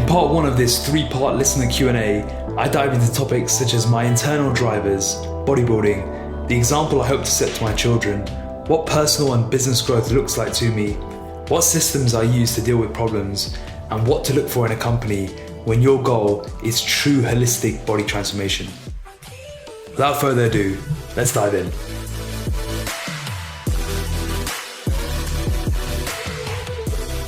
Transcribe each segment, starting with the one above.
In part one of this three-part listener Q&A, I dive into topics such as my internal drivers, bodybuilding, the example I hope to set to my children, what personal and business growth looks like to me, what systems I use to deal with problems, and what to look for in a company when your goal is true holistic body transformation. Without further ado, let's dive in.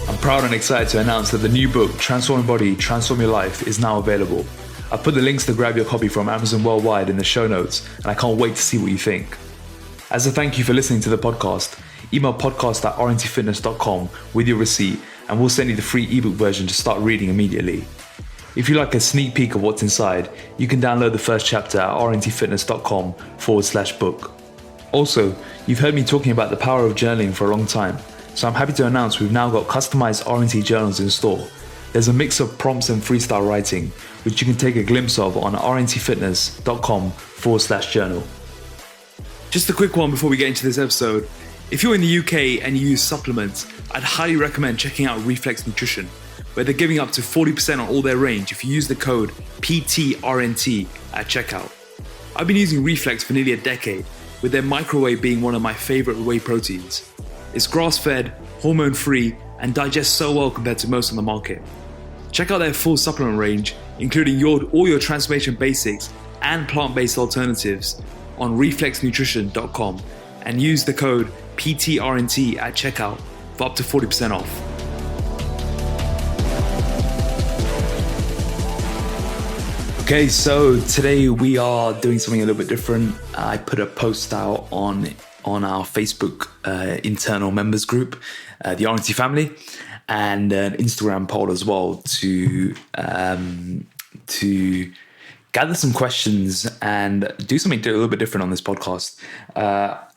I'm proud and excited to announce that the new book, Transform Your Body, Transform Your Life, is now available. I've put the links to grab your copy from Amazon worldwide in the show notes, and I can't wait to see what you think. As a thank you for listening to the podcast, email podcast@rntfitness.com with your receipt, and we'll send you the free ebook version to start reading immediately. If you like a sneak peek of what's inside, you can download the first chapter at rntfitness.com/book. Also, you've heard me talking about the power of journaling for a long time, so I'm happy to announce we've now got customized RNT journals in store. There's a mix of prompts and freestyle writing, which you can take a glimpse of on rntfitness.com/journal. Just a quick one before we get into this episode. If you're in the UK and you use supplements, I'd highly recommend checking out Reflex Nutrition, where they're giving up to 40% on all their range if you use the code PTRNT at checkout. I've been using Reflex for nearly a decade, with their microwave being one of my favorite whey proteins. It's grass-fed, hormone-free, and digests so well compared to most on the market. Check out their full supplement range, including all your transformation basics and plant-based alternatives on reflexnutrition.com, and use the code PTRNT at checkout for up to 40% off. Okay, so today we are doing something a little bit different. I put a post out on our Facebook internal members group, the RNT family, and an Instagram poll as well to gather some questions and do something a little bit different on this podcast.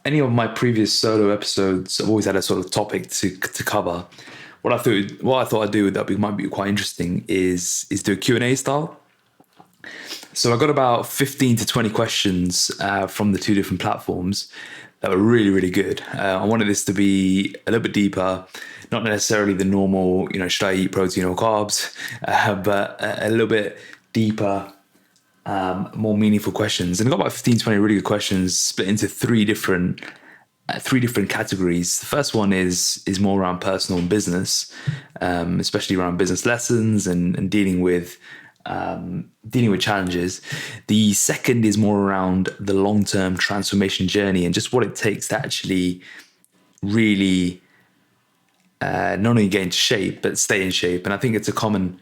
Any of my previous solo episodes, I've always had a sort of topic to cover. What I thought I'd do that might be quite interesting is do a Q&A style. So I got about 15 to 20 questions from the two different platforms that were really, really good. I wanted this to be a little bit deeper, not necessarily the normal, should I eat protein or carbs, but a little bit deeper, more meaningful questions. And I got about 15, 20 really good questions split into three different categories. The first one is more around personal and business, especially around business lessons and dealing with challenges. The second is more around the long-term transformation journey and just what it takes to actually really not only get into shape, but stay in shape. And I think it's a common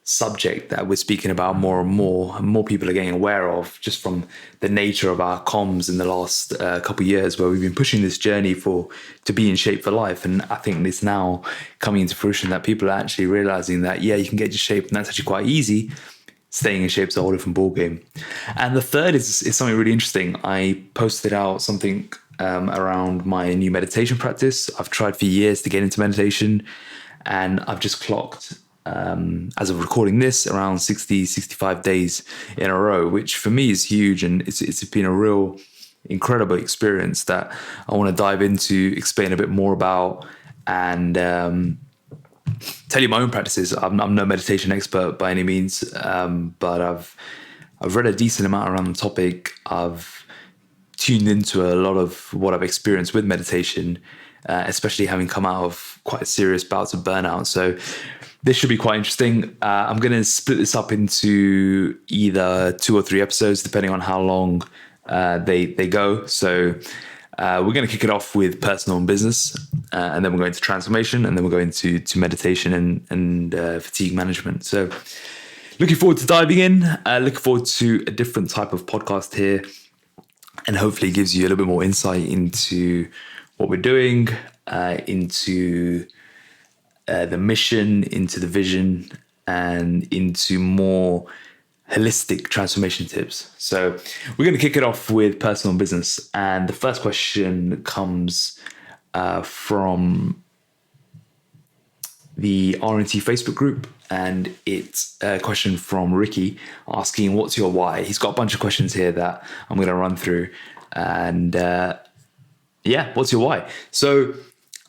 subject that we're speaking about more and more people are getting aware of, just from the nature of our comms in the last couple of years, where we've been pushing this journey to be in shape for life. And I think it's now coming into fruition that people are actually realizing that, yeah, you can get into shape and that's actually quite easy. Staying in shape is a whole different ballgame. And the third is something really interesting. I posted out something around my new meditation practice. I've tried for years to get into meditation, and I've just clocked, as of recording this, around 65 days in a row, which for me is huge. And it's been a real incredible experience that I want to dive into, explain a bit more about, and tell you my own practices. I'm no meditation expert by any means, but I've read a decent amount around the topic. I've tuned into a lot of what I've experienced with meditation, especially having come out of quite serious bouts of burnout. So this should be quite interesting. I'm going to split this up into either 2 or 3 episodes, depending on how long they go. So we're going to kick it off with personal and business, and then we're going to transformation, and then we're going to meditation and fatigue management. So looking forward to diving in. Looking forward to a different type of podcast here, and hopefully it gives you a little bit more insight into what we're doing, into the mission, into the vision, and into more holistic transformation tips. So we're going to kick it off with personal and business. And the first question comes from the RNT Facebook group. And it's a question from Ricky asking, what's your why? He's got a bunch of questions here that I'm going to run through. And what's your why? So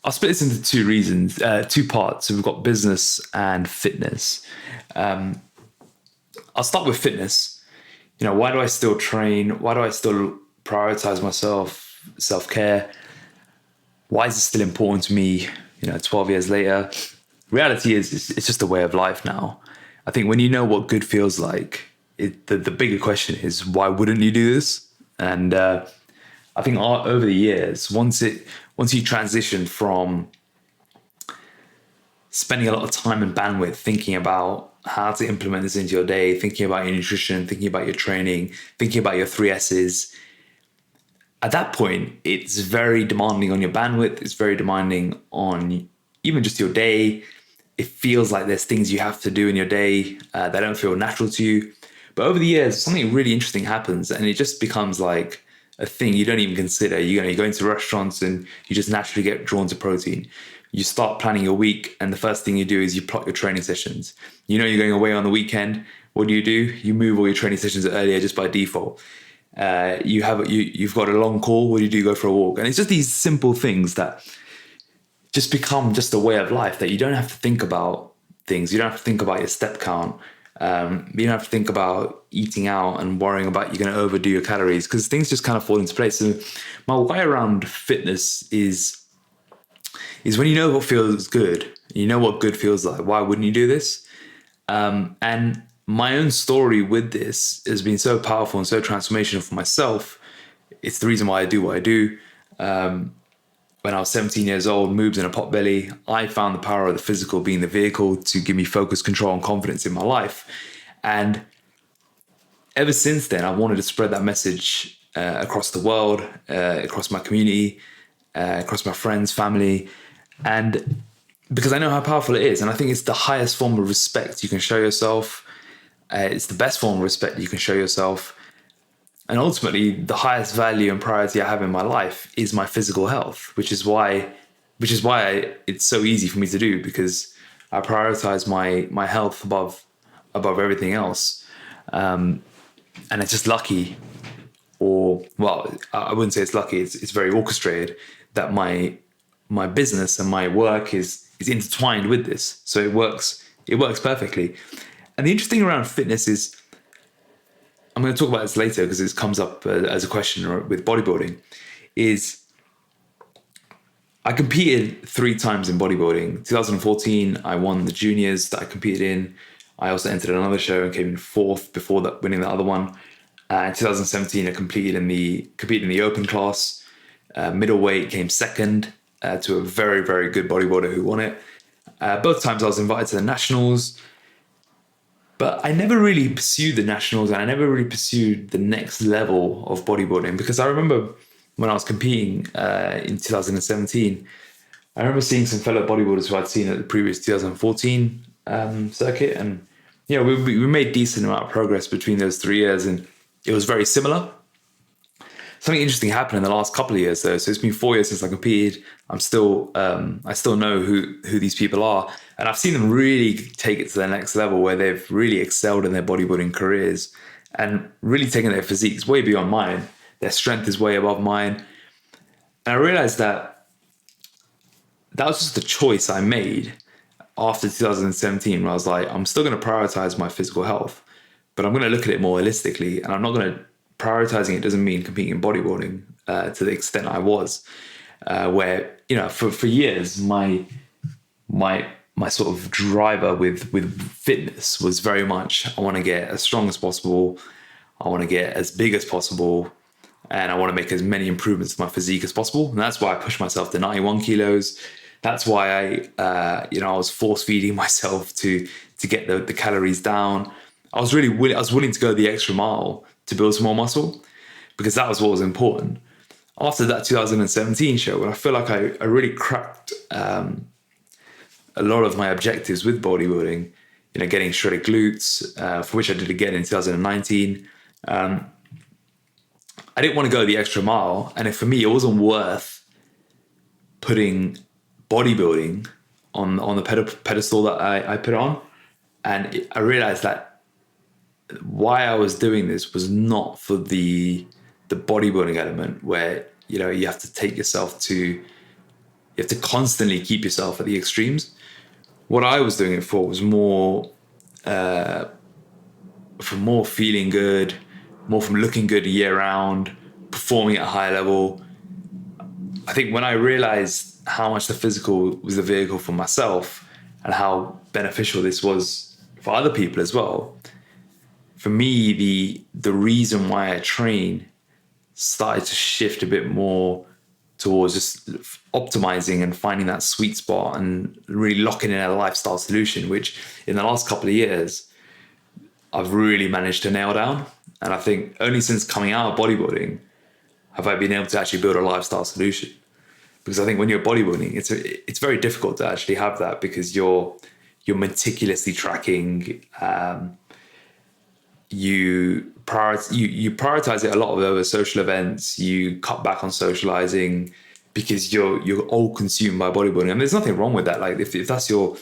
I'll split this into two parts. So we've got business and fitness. I'll start with fitness. Why do I still train? Why do I still prioritize myself, self-care? Why is it still important to me, 12 years later? Reality is, it's just a way of life now. I think when you know what good feels like, the bigger question is, why wouldn't you do this? And I think over the years, once you transition from spending a lot of time and bandwidth thinking about how to implement this into your day, thinking about your nutrition, thinking about your training, thinking about your 3S's, at that point, it's very demanding on your bandwidth. It's very demanding on even just your day. It feels like there's things you have to do in your day that don't feel natural to you. But over the years, something really interesting happens, and it just becomes like a thing you don't even consider. You go into restaurants and you just naturally get drawn to protein. You start planning your week, and the first thing you do is you plot your training sessions. You're going away on the weekend. What do? You move all your training sessions earlier just by default. You've got a long call. What do? You go for a walk. And it's just these simple things that just become just a way of life, that you don't have to think about things. You don't have to think about your step count. You don't have to think about eating out and worrying about you're going to overdo your calories, because things just kind of fall into place. So my why around fitness is when you know what feels good, you know what good feels like, why wouldn't you do this? And my own story with this has been so powerful and so transformational for myself. It's the reason why I do what I do. When I was 17 years old, moved in a pot belly, I found the power of the physical being the vehicle to give me focus, control, and confidence in my life. And ever since then, I've wanted to spread that message across the world, across my community, across my friends, family, and because I know how powerful it is. And I think it's the highest form of respect you can show yourself. It's the best form of respect you can show yourself. And ultimately, the highest value and priority I have in my life is my physical health, which is why it's so easy for me to do, because I prioritize my health above everything else. And it's just lucky, or, well, I wouldn't say it's lucky. It's very orchestrated that my business and my work is intertwined with this. So it works perfectly. And the interesting around fitness is, I'm going to talk about this later because it comes up as a question with bodybuilding, is I competed 3 times in bodybuilding. 2014, I won the juniors that I competed in. I also entered another show and came in 4th before that, winning the other one. In 2017, I competed in the open class. Middleweight, came 2nd to a very, very good bodybuilder who won it. Both times I was invited to the nationals. But I never really pursued the nationals, and I never really pursued the next level of bodybuilding, because I remember when I was competing in 2017, I remember seeing some fellow bodybuilders who I'd seen at the previous 2014 circuit. And, we made decent amount of progress between those 3 years, and it was very similar. Something interesting happened in the last couple of years, though. So it's been 4 years since I competed. I still know who these people are, and I've seen them really take it to the next level, where they've really excelled in their bodybuilding careers and really taken their physiques way beyond mine. Their strength is way above mine, and I realized that was just a choice I made after 2017, where I was like, I'm still going to prioritize my physical health, but I'm going to look at it more holistically, and I'm not going to. Prioritizing it doesn't mean competing in bodybuilding to the extent I was, where, for years, my sort of driver with fitness was very much, I want to get as strong as possible. I want to get as big as possible, and I want to make as many improvements to my physique as possible. And that's why I pushed myself to 91 kilos. That's why I was force feeding myself to get the calories down. I was willing to go the extra mile to build some more muscle, because that was what was important. After that 2017 show, when I feel like I really cracked a lot of my objectives with bodybuilding, getting shredded glutes, for which I did again in 2019. I didn't want to go the extra mile, and for me, it wasn't worth putting bodybuilding on the pedestal that I put it on. And I realized that why I was doing this was not for the bodybuilding element, where you have to take yourself to You have to constantly keep yourself at the extremes. What I was doing it for was more for more feeling good, more from looking good year round, performing at a high level. I think when I realized how much the physical was the vehicle for myself and how beneficial this was for other people as well, for me, the reason why I train started to shift a bit more towards just optimizing and finding that sweet spot and really locking in a lifestyle solution, which in the last couple of years, I've really managed to nail down. And I think only since coming out of bodybuilding have I been able to actually build a lifestyle solution. Because I think when you're bodybuilding, it's very difficult to actually have that, because you're meticulously tracking. You prioritize it a lot over social events. You cut back on socializing because you're all consumed by bodybuilding, and there's nothing wrong with that. Like if that's your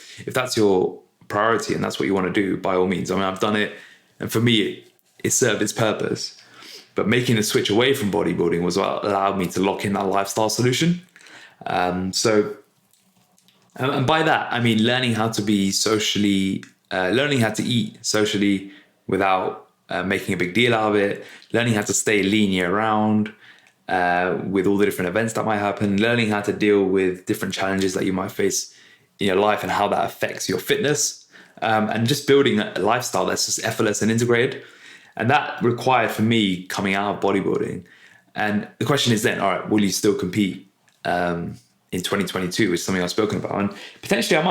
priority and that's what you want to do, by all means. I mean, I've done it, and for me, it served its purpose. But making the switch away from bodybuilding was what allowed me to lock in that lifestyle solution. So, and by that, I mean learning how to be socially, learning how to eat socially without making a big deal out of it, learning how to stay lean year round with all the different events that might happen, learning how to deal with different challenges that you might face in your life and how that affects your fitness, and just building a lifestyle that's just effortless and integrated. And that required for me coming out of bodybuilding. And the question is then, all right, will you still compete in 2022, which is something I've spoken about? And potentially I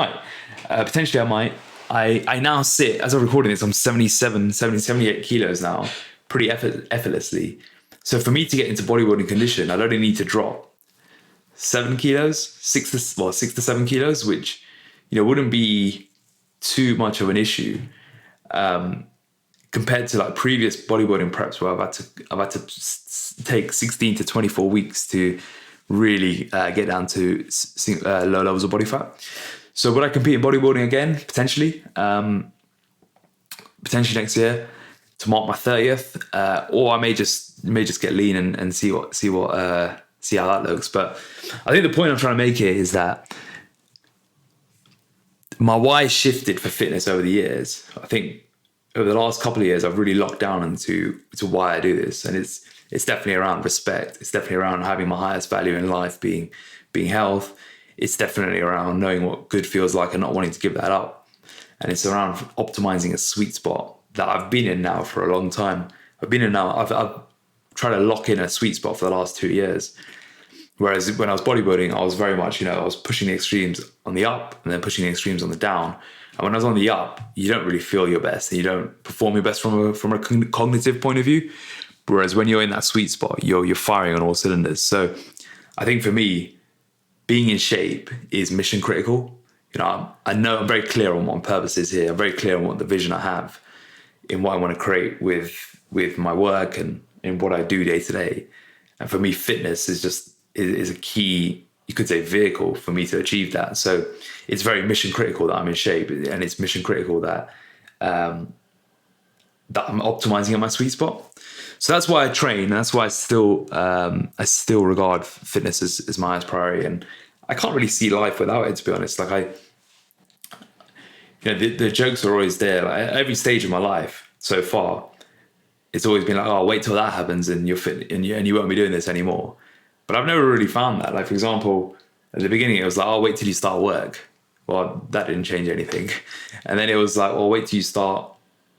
might. I now sit, as I'm recording this, I'm 78 kilos now, pretty effortlessly. So for me to get into bodybuilding condition, I'd only need to drop 7 kilos, 6 to 7 kilos, which, wouldn't be too much of an issue. Compared to like previous bodybuilding preps where I've had to take 16 to 24 weeks to really get down to low levels of body fat. So would I compete in bodybuilding again? Potentially next year to mark my 30th, or I may just get lean and see how that looks. But I think the point I'm trying to make here is that my why shifted for fitness over the years. I think over the last couple of years, I've really locked down into why I do this. And it's definitely around respect. It's definitely around having my highest value in life being health. It's definitely around knowing what good feels like and not wanting to give that up. And it's around optimizing a sweet spot that I've been in now for a long time. I've tried to lock in a sweet spot for the last 2 years. Whereas when I was bodybuilding, I was very much, I was pushing the extremes on the up and then pushing the extremes on the down. And when I was on the up, you don't really feel your best and you don't perform your best from a cognitive point of view. Whereas when you're in that sweet spot, you're firing on all cylinders. So I think for me, being in shape is mission critical. I know I'm very clear on what my purpose is here. I'm very clear on what the vision I have in what I want to create with my work and in what I do day to day. And for me, fitness is a key, you could say, vehicle for me to achieve that. So it's very mission critical that I'm in shape, and it's mission critical that I'm optimizing at my sweet spot. So that's why I train. And that's why I still regard fitness as my highest priority. And I can't really see life without it, to be honest. Like the jokes are always there. Like at every stage of my life so far, it's always been like, oh, wait till that happens and you're fit and you won't be doing this anymore. But I've never really found that. Like, for example, at the beginning, it was like, oh, wait till you start work. Well, that didn't change anything. And then it was like, well, wait till you start,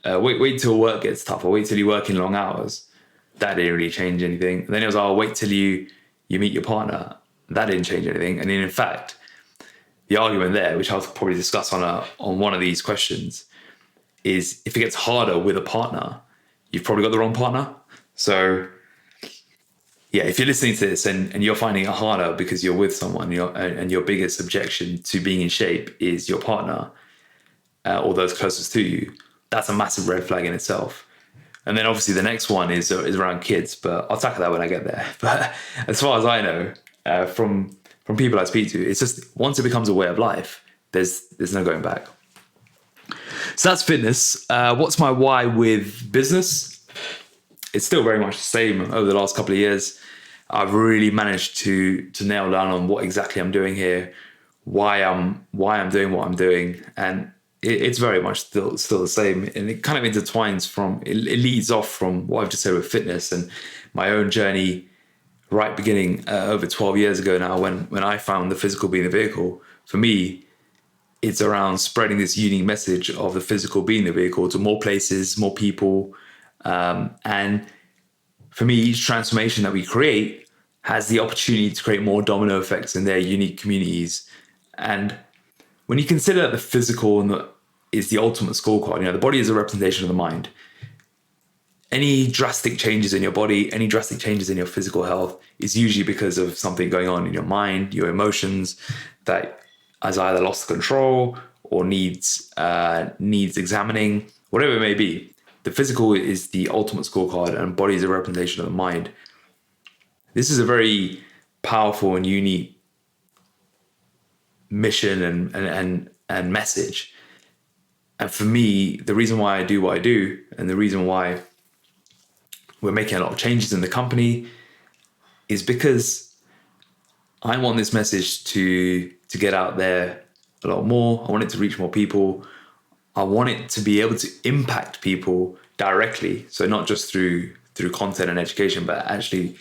wait till work gets tough, or wait till you work in long hours. That didn't really change anything. And then it was, oh, wait till you meet your partner. That didn't change anything. And then, in fact, the argument there, which I'll probably discuss on one of these questions, is if it gets harder with a partner, you've probably got the wrong partner. So yeah, if you're listening to this and you're finding it harder because you're with someone and your biggest objection to being in shape is your partner or those closest to you, that's a massive red flag in itself. And then obviously the next one is around kids, but I'll tackle that when I get there. But as far as I know, from people I speak to, it's just once it becomes a way of life, there's no going back. So that's fitness. What's my why with business? It's still very much the same over the last couple of years. I've really managed to nail down on what exactly I'm doing here, why I'm doing what I'm doing, and it's very much still the same. And it kind of intertwines it leads off from what I've just said with fitness and my own journey, right beginning over 12 years ago now, when I found the physical being the vehicle. For me, it's around spreading this unique message of the physical being the vehicle to more places, more people, and for me, each transformation that we create has the opportunity to create more domino effects in their unique communities. And when you consider that the physical is the ultimate scorecard, the body is a representation of the mind. Any drastic changes in your body, any drastic changes in your physical health is usually because of something going on in your mind, your emotions that has either lost control or needs examining, whatever it may be. The physical is the ultimate scorecard, and body is a representation of the mind. This is a very powerful and unique mission and message. And for me, the reason why I do what I do, and the reason why we're making a lot of changes in the company, is because I want this message to get out there a lot more. I want it to reach more people. I want it to be able to impact people directly. So not just through content and education, but actually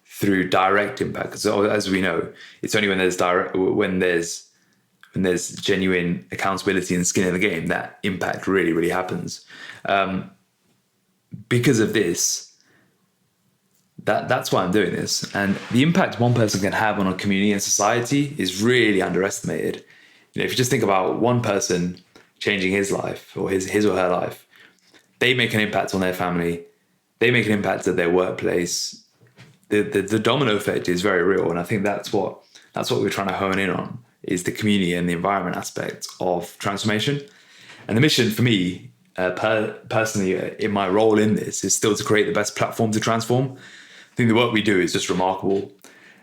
through direct impact. So as we know, it's only when there's genuine accountability and skin in the game that impact really, really happens. Because of this, that's why I'm doing this. And the impact one person can have on a community and society is really underestimated. If you just think about one person changing his life or his or her life, they make an impact on their family, they make an impact at their workplace. The domino effect is very real, and I think that's what we're trying to hone in on, is the community and the environment aspect of transformation. And the mission for me, personally, in my role in this, is still to create the best platform to transform. I think the work we do is just remarkable,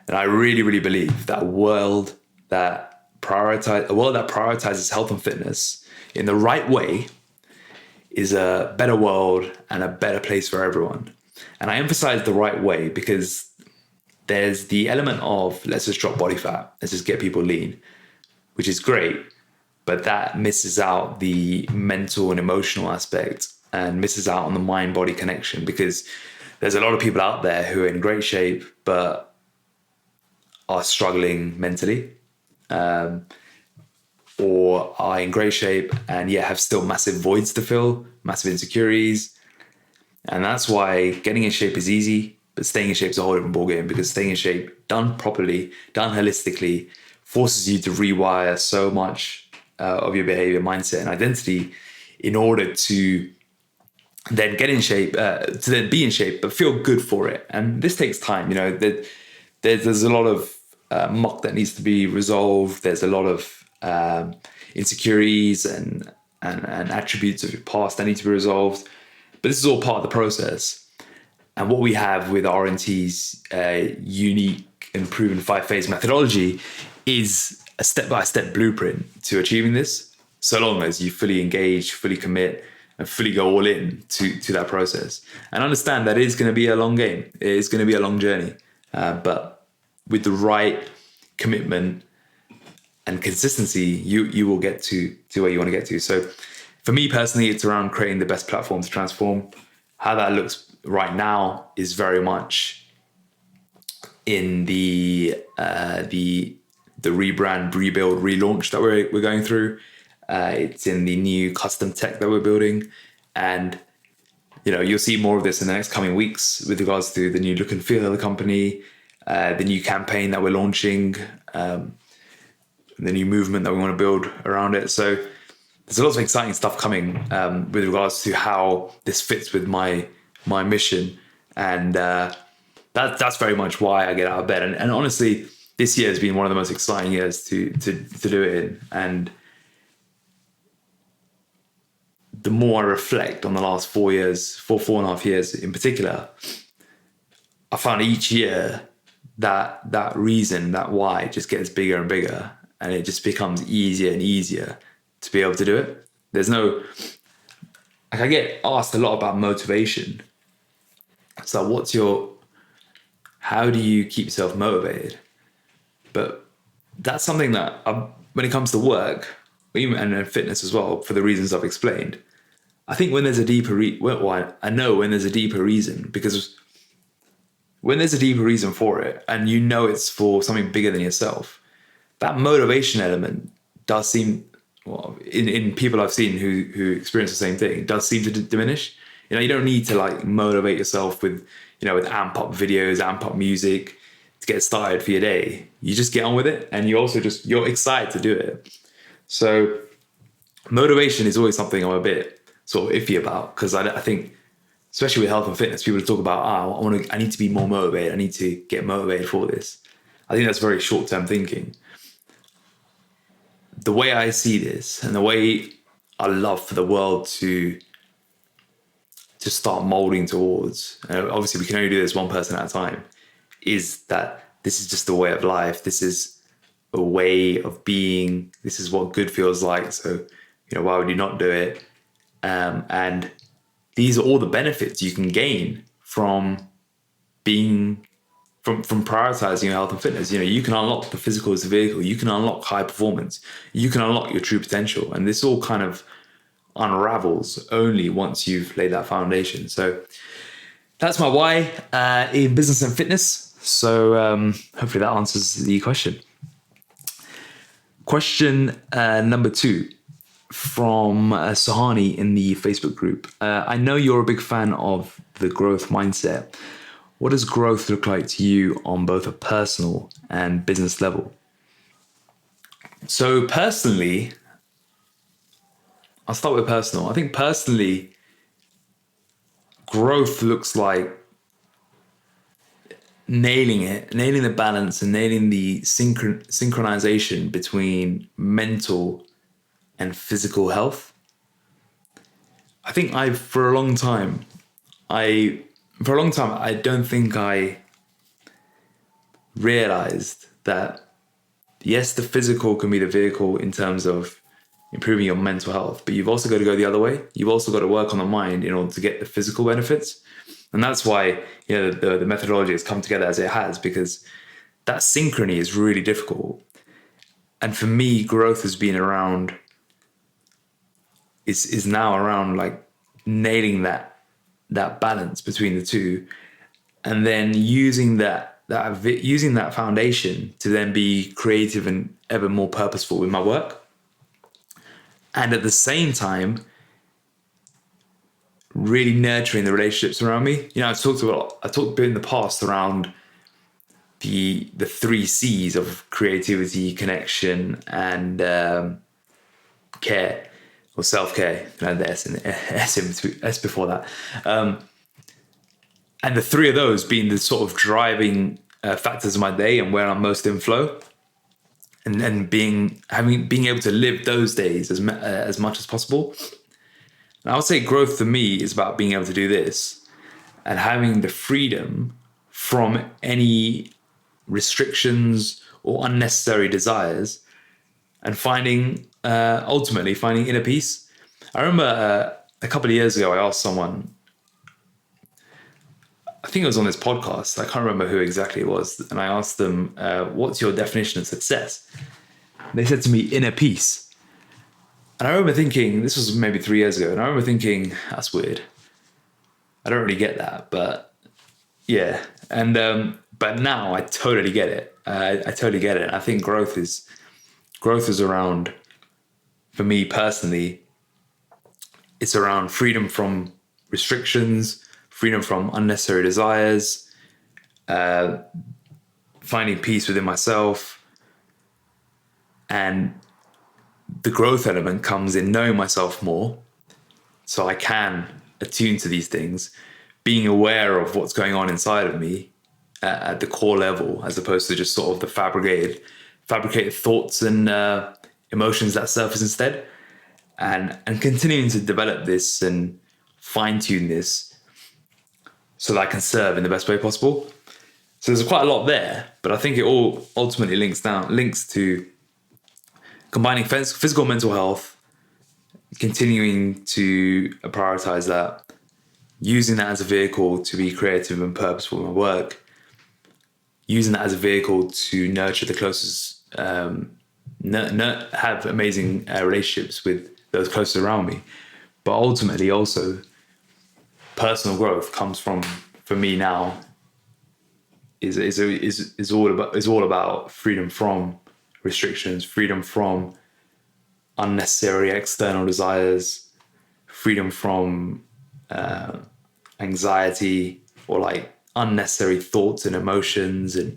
and I really, really believe that a world that prioritizes health and fitness in the right way is a better world and a better place for everyone. And I emphasize the right way because there's the element of, let's just drop body fat, let's just get people lean, which is great, but that misses out the mental and emotional aspect and misses out on the mind-body connection, because there's a lot of people out there who are in great shape but are struggling mentally, or are in great shape and yet have still massive voids to fill, massive insecurities. And that's why getting in shape is easy, but staying in shape is a whole different ballgame, because staying in shape, done properly, done holistically, forces you to rewire so much of your behavior, mindset, and identity in order to then get in shape, to then be in shape, but feel good for it. And this takes time. There's a lot of muck that needs to be resolved. There's a lot of insecurities and attributes of your past that need to be resolved. But this is all part of the process. And what we have with RNT's unique and proven 5-phase methodology is a step-by-step blueprint to achieving this, so long as you fully engage, fully commit, and fully go all in to that process. And understand that it is going to be a long game. It is going to be a long journey. But with the right commitment and consistency, you will get to where you want to get to. So for me personally, it's around creating the best platform to transform. How that looks right now is very much in the rebrand, rebuild, relaunch that we're going through. It's in the new custom tech that we're building, and you'll see more of this in the next coming weeks with regards to the new look and feel of the company, the new campaign that we're launching, the new movement that we want to build around it. So there's a lot of exciting stuff coming with regards to how this fits with my mission, and that's very much why I get out of bed. And honestly, this year has been one of the most exciting years to do it in. And the more I reflect on the last 4 and a half years in particular, I found each year that reason, that why, just gets bigger and bigger, and it just becomes easier and easier to be able to do it. There's no, I get asked a lot about motivation. So what's your how do you keep yourself motivated? But that's something that when it comes to work, even and fitness as well, for the reasons I've explained, I think when there's a deeper I know when there's a deeper reason, because when there's a deeper reason for it and you know it's for something bigger than yourself, that motivation element does seem, well, in people I've seen who experience the same thing, it does seem to diminish. You know, you don't need to like motivate yourself with, with amp up videos, amp up music to get started for your day. You just get on with it, and you're excited to do it. So motivation is always something I'm a bit sort of iffy about, because I think, especially with health and fitness, people talk about, I need to be more motivated. I need to get motivated for this. I think that's very short-term thinking. The way I see this, and the way I love for the world to start molding towards, and obviously we can only do this one person at a time, is that this is just a way of life. This is a way of being. This is what good feels like. So, why would you not do it? And these are all the benefits you can gain from being, from prioritizing your health and fitness. You can unlock the physical as a vehicle. You can unlock high performance. You can unlock your true potential. And this all kind of unravels only once you've laid that foundation. So that's my why in business and fitness. So hopefully that answers the question. Question number 2 from Sahani in the Facebook group. I know you're a big fan of the growth mindset. What does growth look like to you on both a personal and business level? So personally, I'll start with personal. I think personally, growth looks like nailing the balance and nailing the synchronization between mental and physical health. I think for a long time, I don't think I realized that, yes, the physical can be the vehicle in terms of improving your mental health, but you've also got to go the other way. You've also got to work on the mind in order to get the physical benefits. And that's why the methodology has come together as it has, because that synchrony is really difficult. And for me, growth has been around, is now around like nailing that balance between the two, and then using that foundation to then be creative and ever more purposeful with my work. And at the same time, really nurturing the relationships around me. I've talked a bit in the past around the 3 C's of creativity, connection, and care, or self-care, and the S before that. And the 3 of those being the sort of driving factors of my day and where I'm most in flow. And being able to live those days as much as possible. And I would say growth for me is about being able to do this and having the freedom from any restrictions or unnecessary desires, and ultimately finding inner peace. I remember a couple of years ago, I asked someone, I think it was on this podcast, I can't remember who exactly it was, and I asked them, what's your definition of success? And they said to me, inner peace. And I remember thinking, this was maybe 3 years ago, and I remember thinking, that's weird. I don't really get that, but yeah. And but now I totally get it. I totally get it. I think growth is around, for me personally, it's around freedom from restrictions, freedom from unnecessary desires, finding peace within myself. And the growth element comes in knowing myself more, so I can attune to these things, being aware of what's going on inside of me at the core level, as opposed to just sort of the fabricated thoughts and emotions that surface instead, and continuing to develop this and fine-tune this so that I can serve in the best way possible. So there's quite a lot there, but I think it all ultimately links to combining physical and mental health, continuing to prioritize that, using that as a vehicle to be creative and purposeful in my work, using that as a vehicle to nurture the closest, have amazing relationships with those closest around me. But ultimately, also, personal growth comes from, for me now, is all about freedom from restrictions, freedom from unnecessary external desires, freedom from anxiety or like unnecessary thoughts and emotions, and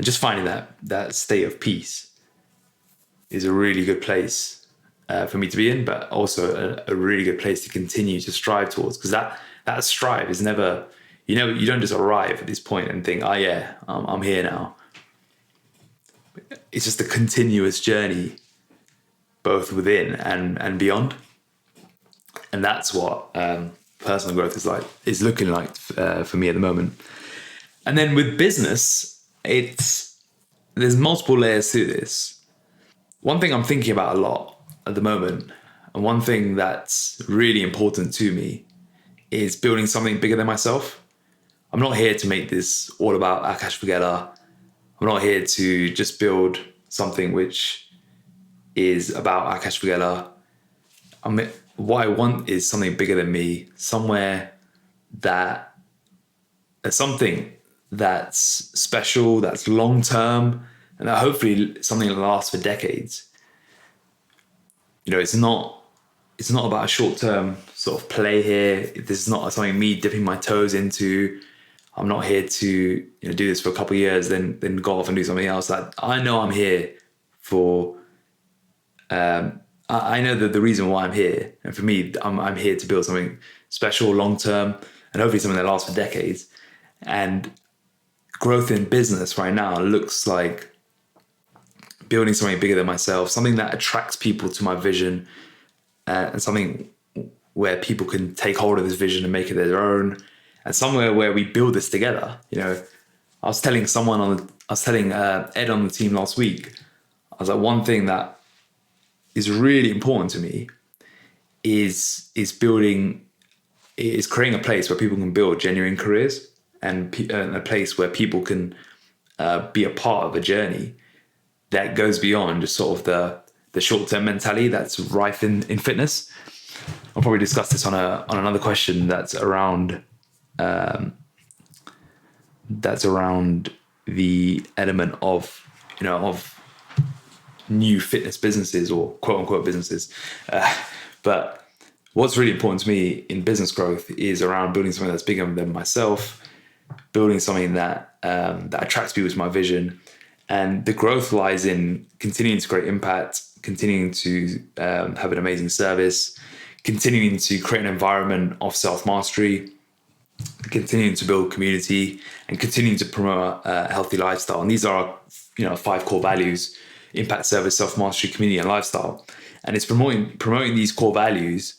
just finding that state of peace is a really good place for me to be in, but also a really good place to continue to strive towards, because that strive is never, you don't just arrive at this point and think, oh yeah, I'm here now. It's just a continuous journey, both within and beyond. And that's what personal growth is looking like for me at the moment. And then with business, there's multiple layers to this. One thing I'm thinking about a lot at the moment, and one thing that's really important to me, is building something bigger than myself. I'm not here to make this all about Akash Vaghela. I'm not here to just build something which is about Akash Vaghela. What I want is something bigger than me, something that's special, that's long term, and that hopefully something that lasts for decades. It's not about a short term sort of play here. This is not something me dipping my toes into. I'm not here to do this for a couple of years, then go off and do something else. I know I'm here for. I know that the reason why I'm here, and for me, I'm here to build something special, long term, and hopefully something that lasts for decades. And growth in business right now looks like building something bigger than myself, something that attracts people to my vision, and something where people can take hold of this vision and make it their own, and somewhere where we build this together. I was telling Ed on the team last week, I was like, one thing that is really important to me is creating a place where people can build genuine careers, and a place where people can be a part of a journey that goes beyond just sort of the short-term mentality that's rife in fitness. I'll probably discuss this on another question that's around the element of new fitness businesses, or quote unquote businesses. But what's really important to me in business growth is around building something that's bigger than myself, building something that attracts people to my vision. And the growth lies in continuing to create impact, continuing to have an amazing service, continuing to create an environment of self-mastery, continuing to build community, and continuing to promote a healthy lifestyle. And these are 5 core values: impact, service, self-mastery, community, and lifestyle. And it's promoting these core values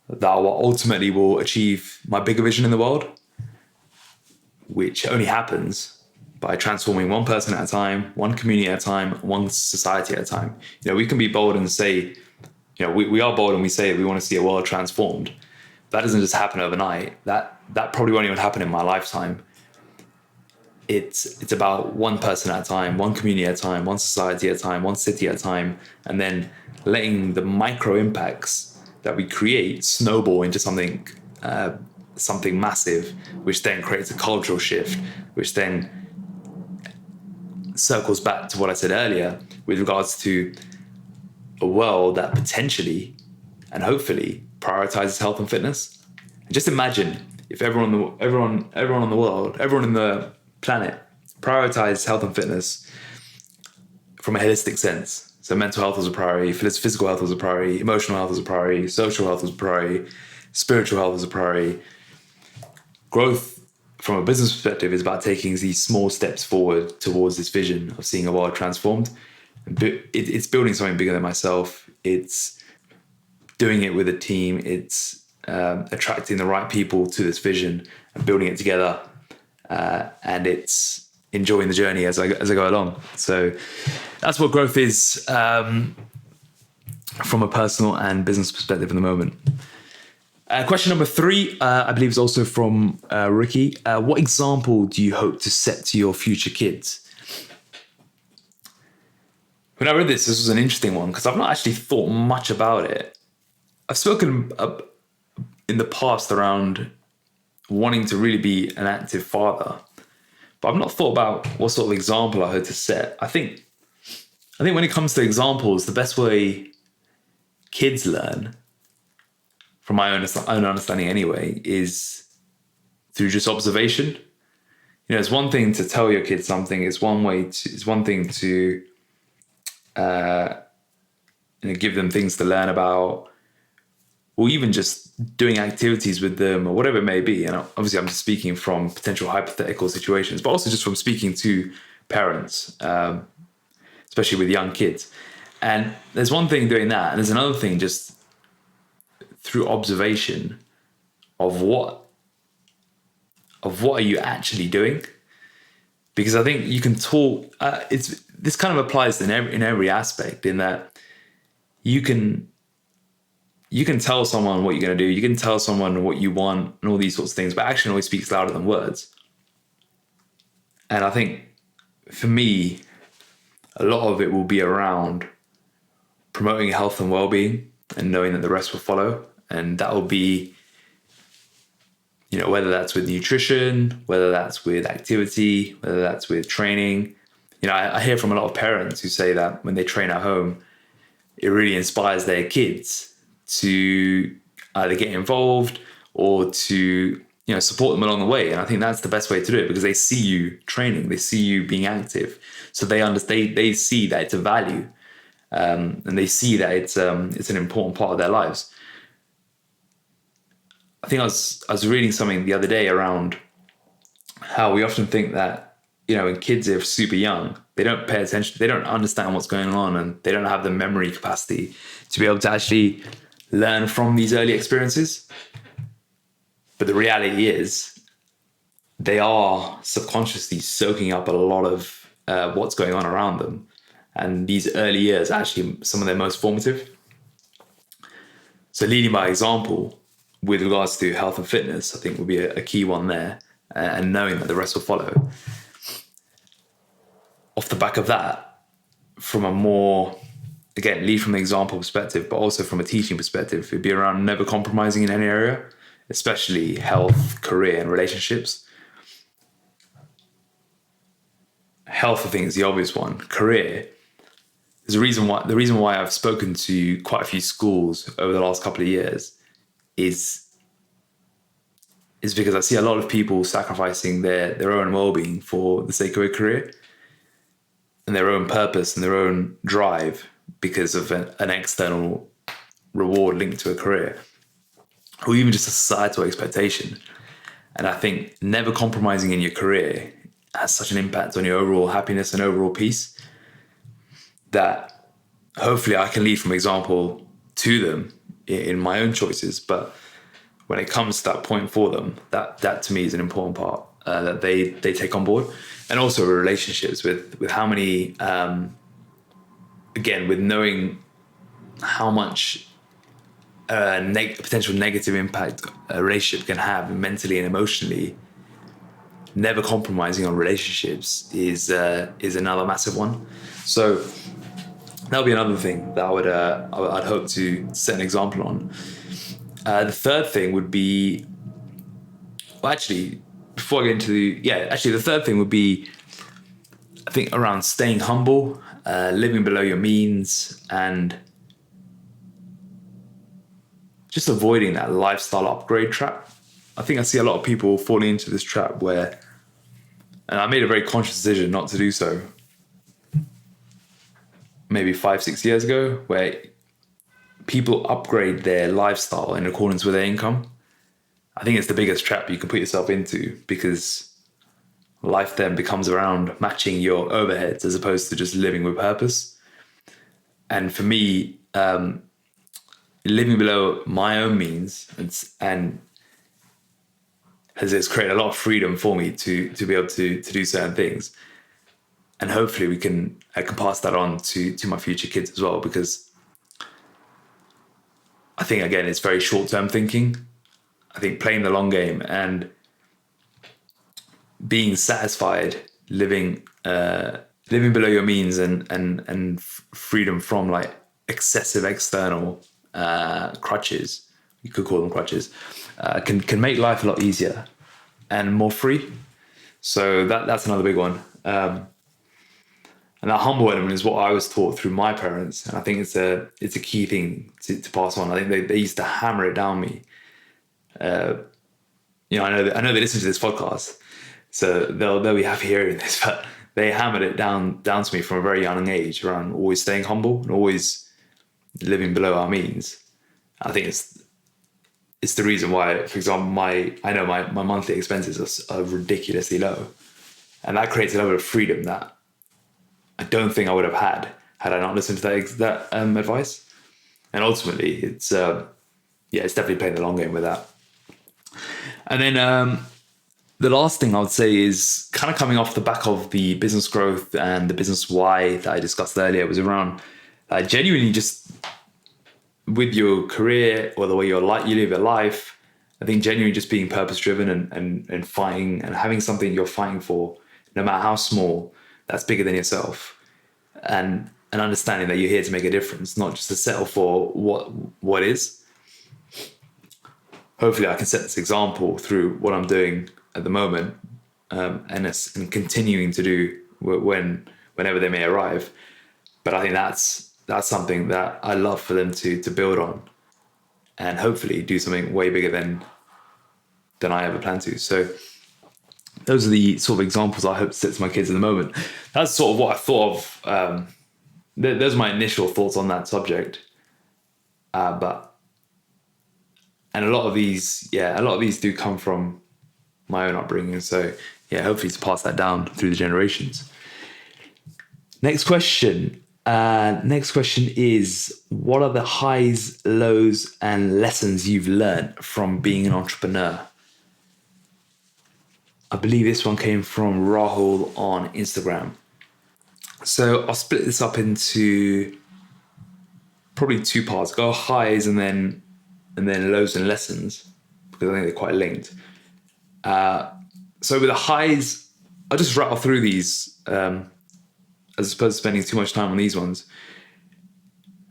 that ultimately will achieve my bigger vision in the world, which only happens by transforming one person at a time, one community at a time, one society at a time. We can be bold and say, we are bold and we say we want to see a world transformed. That doesn't just happen overnight. That probably won't even happen in my lifetime. It's about one person at a time, one community at a time, one society at a time, one city at a time, and then letting the micro impacts that we create snowball into something massive, which then creates a cultural shift, which then circles back to what I said earlier with regards to a world that potentially and hopefully prioritizes health and fitness. And just imagine if everyone on the world, everyone in the planet prioritized health and fitness from a holistic sense. So mental health was a priority, physical health was a priority, emotional health was a priority, social health was a priority, spiritual health was a priority. Growth from a business perspective is about taking these small steps forward towards this vision of seeing a world transformed. It's building something bigger than myself. It's doing it with a team. It's attracting the right people to this vision and building it together. And it's enjoying the journey as I go along. So that's what growth is from a personal and business perspective at the moment. Question number 3, I believe, is also from Ricky. What example do you hope to set to your future kids? When I read this was an interesting one because I've not actually thought much about it. I've spoken in the past around wanting to really be an active father, but I've not thought about what sort of example I hope to set. I think when it comes to examples, the best way kids learn, from my own understanding anyway, is through just observation. It's one thing to tell your kids something. It's one thing to give them things to learn about, or even just doing activities with them or whatever it may be. And obviously I'm just speaking from potential hypothetical situations, but also just from speaking to parents, especially with young kids. And there's one thing doing that, and there's another thing just through observation of what are you actually doing. Because I think you can talk, this kind of applies in every aspect, in that you can tell someone what you're going to do, you can tell someone what you want and all these sorts of things, but action always speaks louder than words. And I think for me, a lot of it will be around promoting health and well-being and knowing that the rest will follow. And that will be, whether that's with nutrition, whether that's with activity, whether that's with training. I hear from a lot of parents who say that when they train at home, it really inspires their kids to either get involved or to, support them along the way. And I think that's the best way to do it, because they see you training, they see you being active. So they understand, they see that it's a value, and they see that it's an important part of their lives. I think I was reading something the other day around how we often think that, when kids are super young, they don't pay attention, they don't understand what's going on, and they don't have the memory capacity to be able to actually learn from these early experiences. But the reality is they are subconsciously soaking up a lot of what's going on around them. And these early years are actually some of their most formative. So leading by example with regards to health and fitness, I think would be a key one there, and knowing that the rest will follow. Off the back of that, from a more, again, lead from the example perspective, but also from a teaching perspective, it'd be around never compromising in any area, especially health, career, and relationships. Health, I think, is the obvious one. Career, there's the reason why I've spoken to quite a few schools over the last couple of years is because I see a lot of people sacrificing their own well-being for the sake of a career and their own purpose and their own drive because of an external reward linked to a career, or even just a societal expectation. And I think never compromising in your career has such an impact on your overall happiness and overall peace that hopefully I can lead from example to them in my own choices. But when it comes to that point for them, that to me is an important part that they take on board. And also relationships with how many, again, with knowing how much potential negative impact a relationship can have mentally and emotionally. Never compromising on relationships is another massive one. So that'll be another thing that I'd hope to set an example on. The third thing would be, before I get into the third thing would be, I think, around staying humble, living below your means, and just avoiding that lifestyle upgrade trap. I think I see a lot of people falling into this trap where, and I made a very conscious decision not to do so maybe 5-6 years ago, where people upgrade their lifestyle in accordance with their income. I think it's the biggest trap you can put yourself into, because life then becomes around matching your overheads as opposed to just living with purpose. And for me, living below my own means and has created a lot of freedom for me to be able to do certain things. And hopefully I can pass that on to my future kids as well, because I think, again, it's very short-term thinking. I think playing the long game and being satisfied living below your means and freedom from like excessive external crutches, you could call them crutches, can make life a lot easier and more free. So that's another big one. And that humble element is what I was taught through my parents, and I think it's a key thing to pass on. I think they used to hammer it down me. I know they listen to this podcast, so they'll be happy hearing this, but they hammered it down to me from a very young age around always staying humble and always living below our means. I think it's the reason why, for example, my monthly expenses are ridiculously low, and that creates a level of freedom that I don't think I would have had I not listened to that advice. And ultimately, it's definitely playing the long game with that. And then the last thing I would say is kind of coming off the back of the business growth and the business why that I discussed earlier, was around genuinely just with your career or the way you live your life. I think genuinely just being purpose driven and fighting and having something you're fighting for, no matter how small, that's bigger than yourself, and understanding that you're here to make a difference, not just to settle for what is. Hopefully I can set this example through what I'm doing at the moment, and continuing to do whenever they may arrive. But I think that's something that I love for them to build on, and hopefully do something way bigger than I ever plan to. So those are the sort of examples I hope to set to my kids at the moment. That's sort of what I thought of. Those are my initial thoughts on that subject. And a lot of these do come from my own upbringing. So yeah, hopefully to pass that down through the generations. Next question. Is, what are the highs, lows, and lessons you've learned from being an entrepreneur? I believe this one came from Rahul on Instagram. So I'll split this up into probably two parts. Go highs and then lows and lessons, because I think they're quite linked. So with the highs, I'll just rattle through these as opposed to spending too much time on these ones.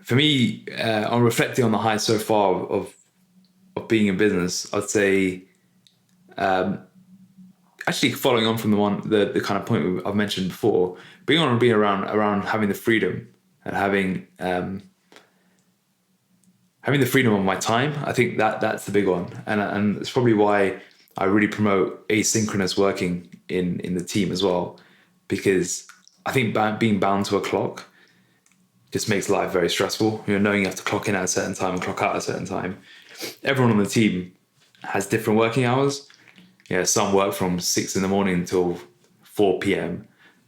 For me, on reflecting on the highs so far of being in business, I'd say actually following on from the kind of point I've mentioned before, being around having the freedom and having the freedom of my time. I think that's the big one, and it's probably why I really promote asynchronous working in the team as well, because I think being bound to a clock just makes life very stressful. Knowing you have to clock in at a certain time and clock out at a certain time. Everyone on the team has different working hours. Some work from 6 a.m. until 4 p.m.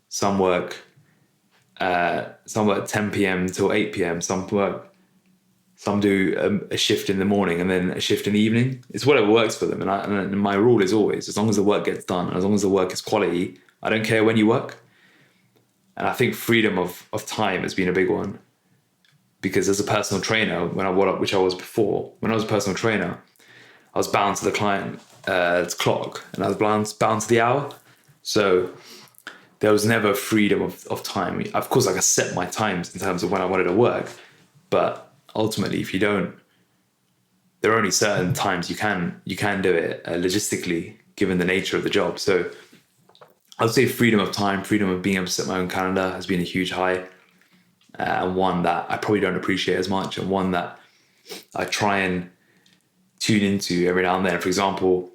Some work 10 p.m. till 8 p.m. Some do a shift in the morning and then a shift in the evening. It's whatever works for them. And my rule is always, as long as the work gets done, as long as the work is quality, I don't care when you work. And I think freedom of time has been a big one, because as a personal trainer, which I was before, when I was a personal trainer, I was bound to the client's clock, and I was bound to the hour. So there was never freedom of time. Of course, I could set my times in terms of when I wanted to work, but ultimately, if you don't, there are only certain times you can do it logistically, given the nature of the job. So I would say freedom of time, freedom of being able to set my own calendar has been a huge high, and one that I probably don't appreciate as much, and one that I try and tune into every now and then. For example,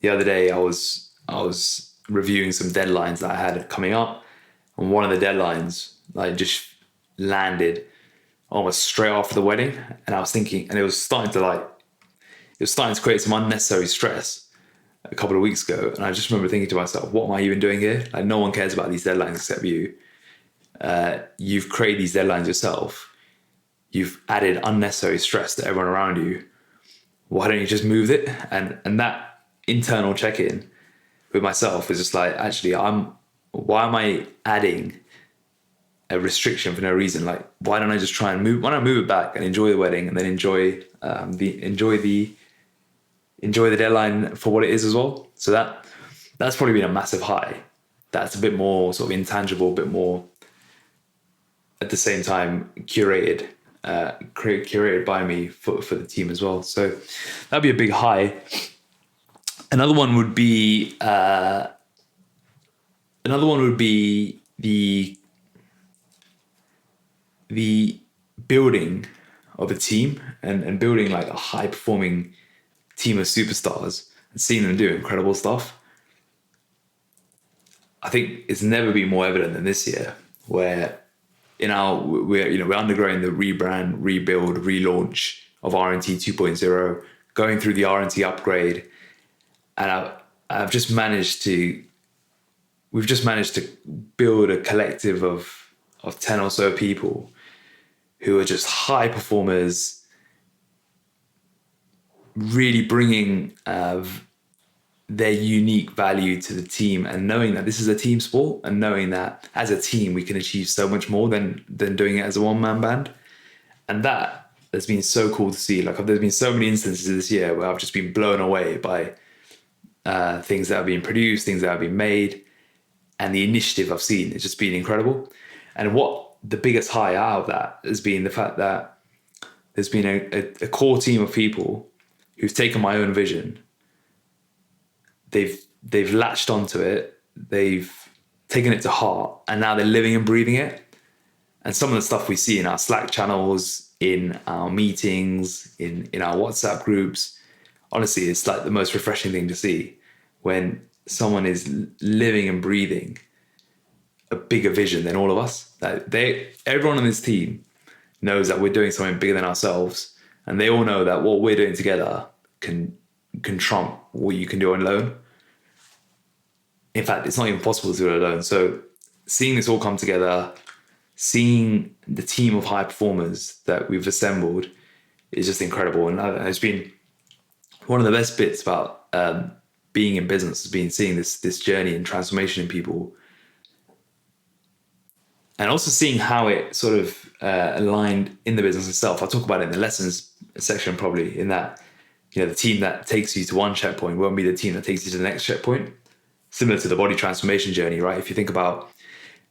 the other day I was reviewing some deadlines that I had coming up, and one of the deadlines just landed almost straight after the wedding, and I was thinking, and it was starting to create some unnecessary stress a couple of weeks ago. And I just remember thinking to myself, what am I even doing here? No one cares about these deadlines except you. You've created these deadlines yourself. You've added unnecessary stress to everyone around you. Why don't you just move it? And that internal check-in with myself is just actually, why am I adding a restriction for no reason? Why don't I just try and move? Why don't I move it back and enjoy the wedding, and then enjoy the enjoy the deadline for what it is as well. So that's probably been a massive high. That's a bit more sort of intangible, a bit more at the same time curated by me for the team as well. So that'd be a big high. Another one would be the building of a team and building like a high performing team of superstars and seeing them do incredible stuff. I think it's never been more evident than this year, where we're undergoing the rebrand, rebuild, relaunch of RNT 2.0, going through the RNT upgrade, and we've just managed to build a collective of 10 or so people who are just high performers, really bringing their unique value to the team, and knowing that this is a team sport, and knowing that as a team we can achieve so much more than doing it as a one-man band. And that has been so cool to see. Like, there's been so many instances this year where I've just been blown away by things that have been produced, things that have been made, and the initiative I've seen has just been incredible. And what the biggest high out of that has been the fact that there's been a core team of people who've taken my own vision. They've latched onto it, they've taken it to heart, and now they're living and breathing it. And some of the stuff we see in our Slack channels, in our meetings, in our WhatsApp groups, honestly, it's like the most refreshing thing to see when someone is living and breathing a bigger vision than all of us. That everyone on this team knows that we're doing something bigger than ourselves, and they all know that what we're doing together can trump what you can do alone. In fact, it's not even possible to do it alone. So seeing this all come together, seeing the team of high performers that we've assembled is just incredible. And it's been one of the best bits about being in business, has been seeing this journey and transformation in people, and also seeing how it sort of aligned in the business itself. I'll talk about it in the lessons section probably, in that, the team that takes you to one checkpoint won't be the team that takes you to the next checkpoint. Similar to the body transformation journey, right? If you think about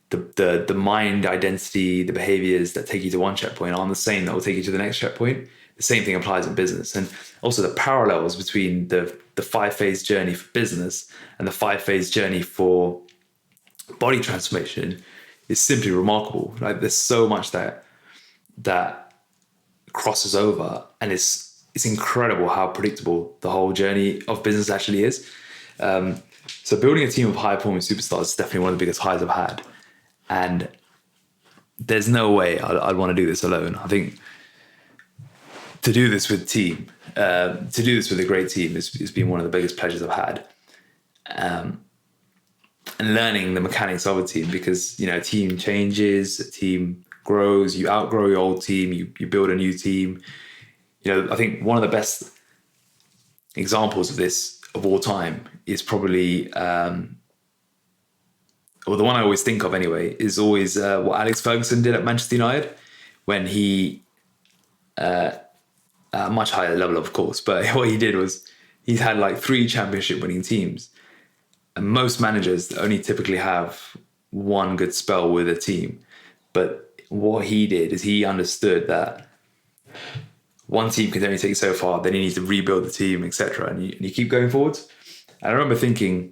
the mind identity, the behaviors that take you to one checkpoint aren't the same that will take you to the next checkpoint. The same thing applies in business. And also the parallels between the 5-phase journey for business and the 5-phase journey for body transformation is simply remarkable. Like, there's so much that crosses over, and it's incredible how predictable the whole journey of business actually is. So building a team of high-performing superstars is definitely one of the biggest highs I've had. And there's no way I'd want to do this alone. I think to do this with a great team has been one of the biggest pleasures I've had. And learning the mechanics of a team, because, a team changes, a team grows, you outgrow your old team, you build a new team. I think one of the best examples of this of all time is probably, or the one I always think of anyway, is always what Alex Ferguson did at Manchester United when he, at a much higher level, of course, but what he did was he's had like 3 championship winning teams. And most managers only typically have one good spell with a team. But what he did is he understood that one team can only take you so far, then you need to rebuild the team, etc. And you keep going forwards. And I remember taking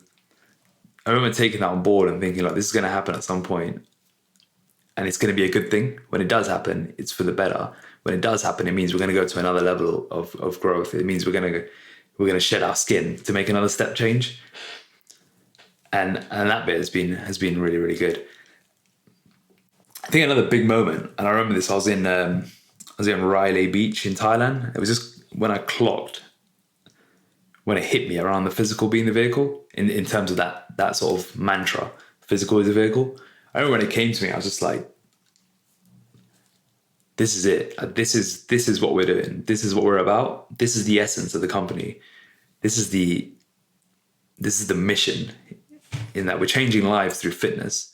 that on board and thinking, like, this is going to happen at some point, and it's going to be a good thing. When it does happen, it's for the better. When it does happen, it means we're going to go to another level of growth. It means we're going to shed our skin to make another step change. And that bit has been really, really good. I think another big moment, and I remember this, I was in Riley Beach in Thailand. It was just when it hit me around the physical being the vehicle, in terms of that sort of mantra, physical is the vehicle. I remember when it came to me, I was just like, this is it. This is what we're doing. This is what we're about. This is the essence of the company. This is the mission, in that we're changing lives through fitness,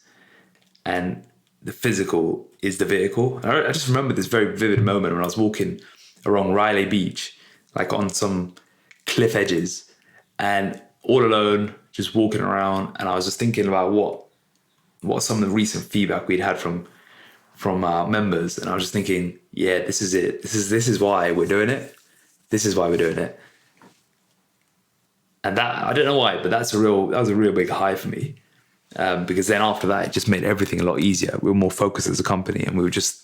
and the physical is the vehicle. And I just remember this very vivid moment when I was walking along Riley Beach, like on some cliff edges and all alone, just walking around. And I was just thinking about what some of the recent feedback we'd had from our members. And I was just thinking, yeah, this is it. This is why we're doing it. This is why we're doing it. And that, I don't know why, but that was a real big high for me. Because then after that, it just made everything a lot easier. We were more focused as a company, and we would just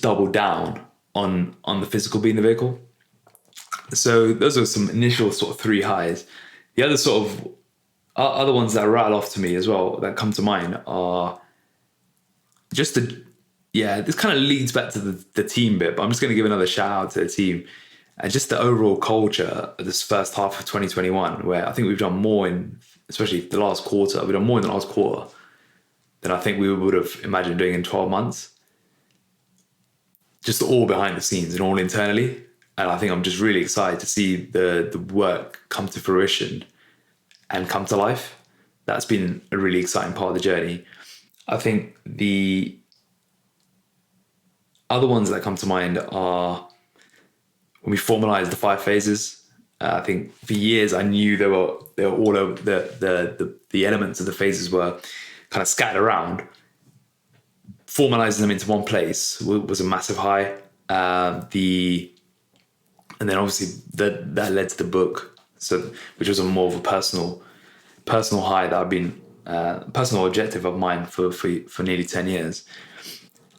double down on the physical being the vehicle. So those are some initial sort of 3 highs. The other sort of other ones that rattle off to me as well that come to mind are just this kind of leads back to the team bit, but I'm just going to give another shout out to the team and just the overall culture of this first half of 2021, where I think we've done more especially the last quarter, we've done more in the last quarter than I think we would have imagined doing in 12 months. Just all behind the scenes and all internally. And I think I'm just really excited to see the work come to fruition and come to life. That's been a really exciting part of the journey. I think the other ones that come to mind are when we formalized the 5 phases. I think for years I knew they were all over the elements of the phases were kind of scattered around. Formalizing them into one place was a massive high. And then obviously that led to the book, which was a more of a personal high that I've been personal objective of mine for nearly 10 years.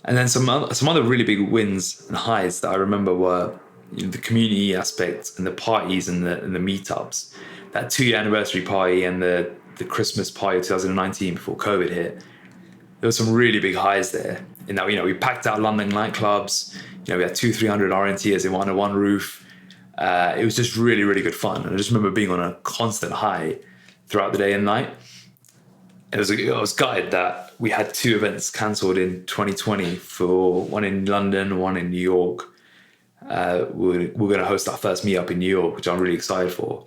And then some other really big wins and highs that I remember were the community aspect and the parties and the meetups. That 2-year anniversary party and the Christmas party of 2019 before COVID hit. There were some really big highs there. In that, we packed out London nightclubs. We had 200-300 RNTers in one roof. It was just really, really good fun. And I just remember being on a constant high throughout the day and night. I was gutted that we had 2 events cancelled in 2020, for one in London, one in New York. We're going to host our first meetup in New York, which I'm really excited for.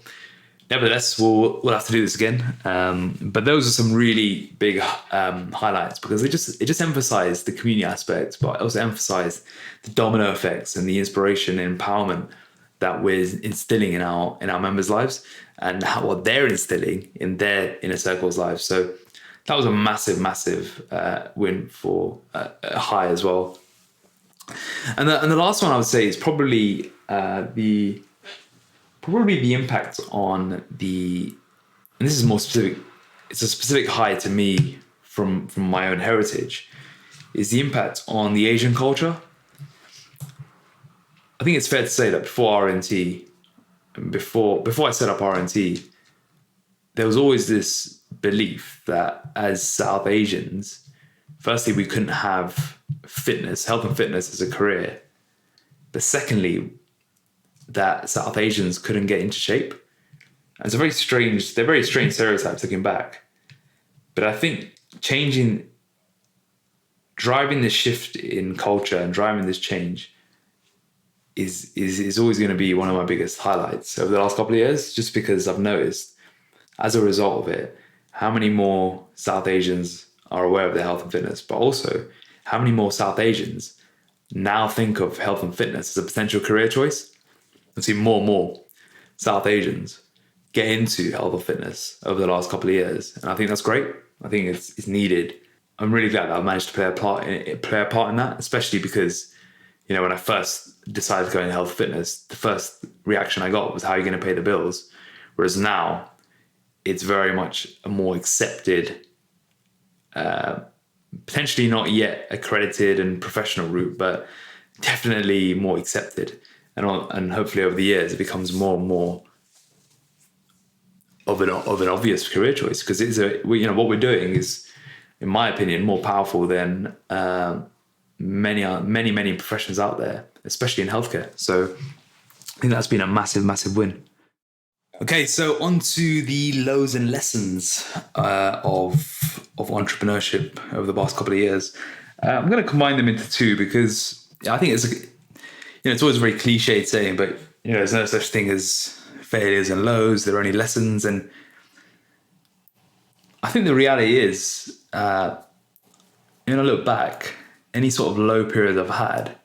Nevertheless, we'll have to do this again. But those are some really big highlights, because it just emphasized the community aspect, but also emphasized the domino effects and the inspiration and empowerment that we're instilling in our members' lives, and what they're instilling in their inner circles' lives. So that was a massive win for a high as well. And the last one I would say is probably the impact on and this is more specific, it's a specific high to me from my own heritage, is the impact on the Asian culture. I think it's fair to say that before RNT, before I set up RNT, there was always this belief that as South Asians, firstly, we couldn't have health and fitness as a career. But secondly, that South Asians couldn't get into shape. And they're very strange stereotypes looking back. But I think driving this shift in culture and driving this change is always going to be one of my biggest highlights over the last couple of years, just because I've noticed as a result of it, how many more South Asians are aware of their health and fitness, but also how many more South Asians now think of health and fitness as a potential career choice. I've seen more and more South Asians get into health and fitness over the last couple of years. And I think that's great. I think it's needed. I'm really glad that I've managed to play a part in that, especially because, when I first decided to go into health and fitness, the first reaction I got was, how are you going to pay the bills? Whereas now it's very much a more accepted, potentially not yet accredited and professional route, but definitely more accepted. And hopefully over the years, it becomes more and more of an obvious career choice, because what we're doing is, in my opinion, more powerful than many professions out there, especially in healthcare. So I think that's been a massive win. Okay, so on to the lows and lessons of entrepreneurship over the past couple of years. I'm going to combine them into 2, because I think it's always a very cliched saying, but there's no such thing as failures and lows. There are only lessons. And I think the reality is, when I look back, any sort of low period I've had,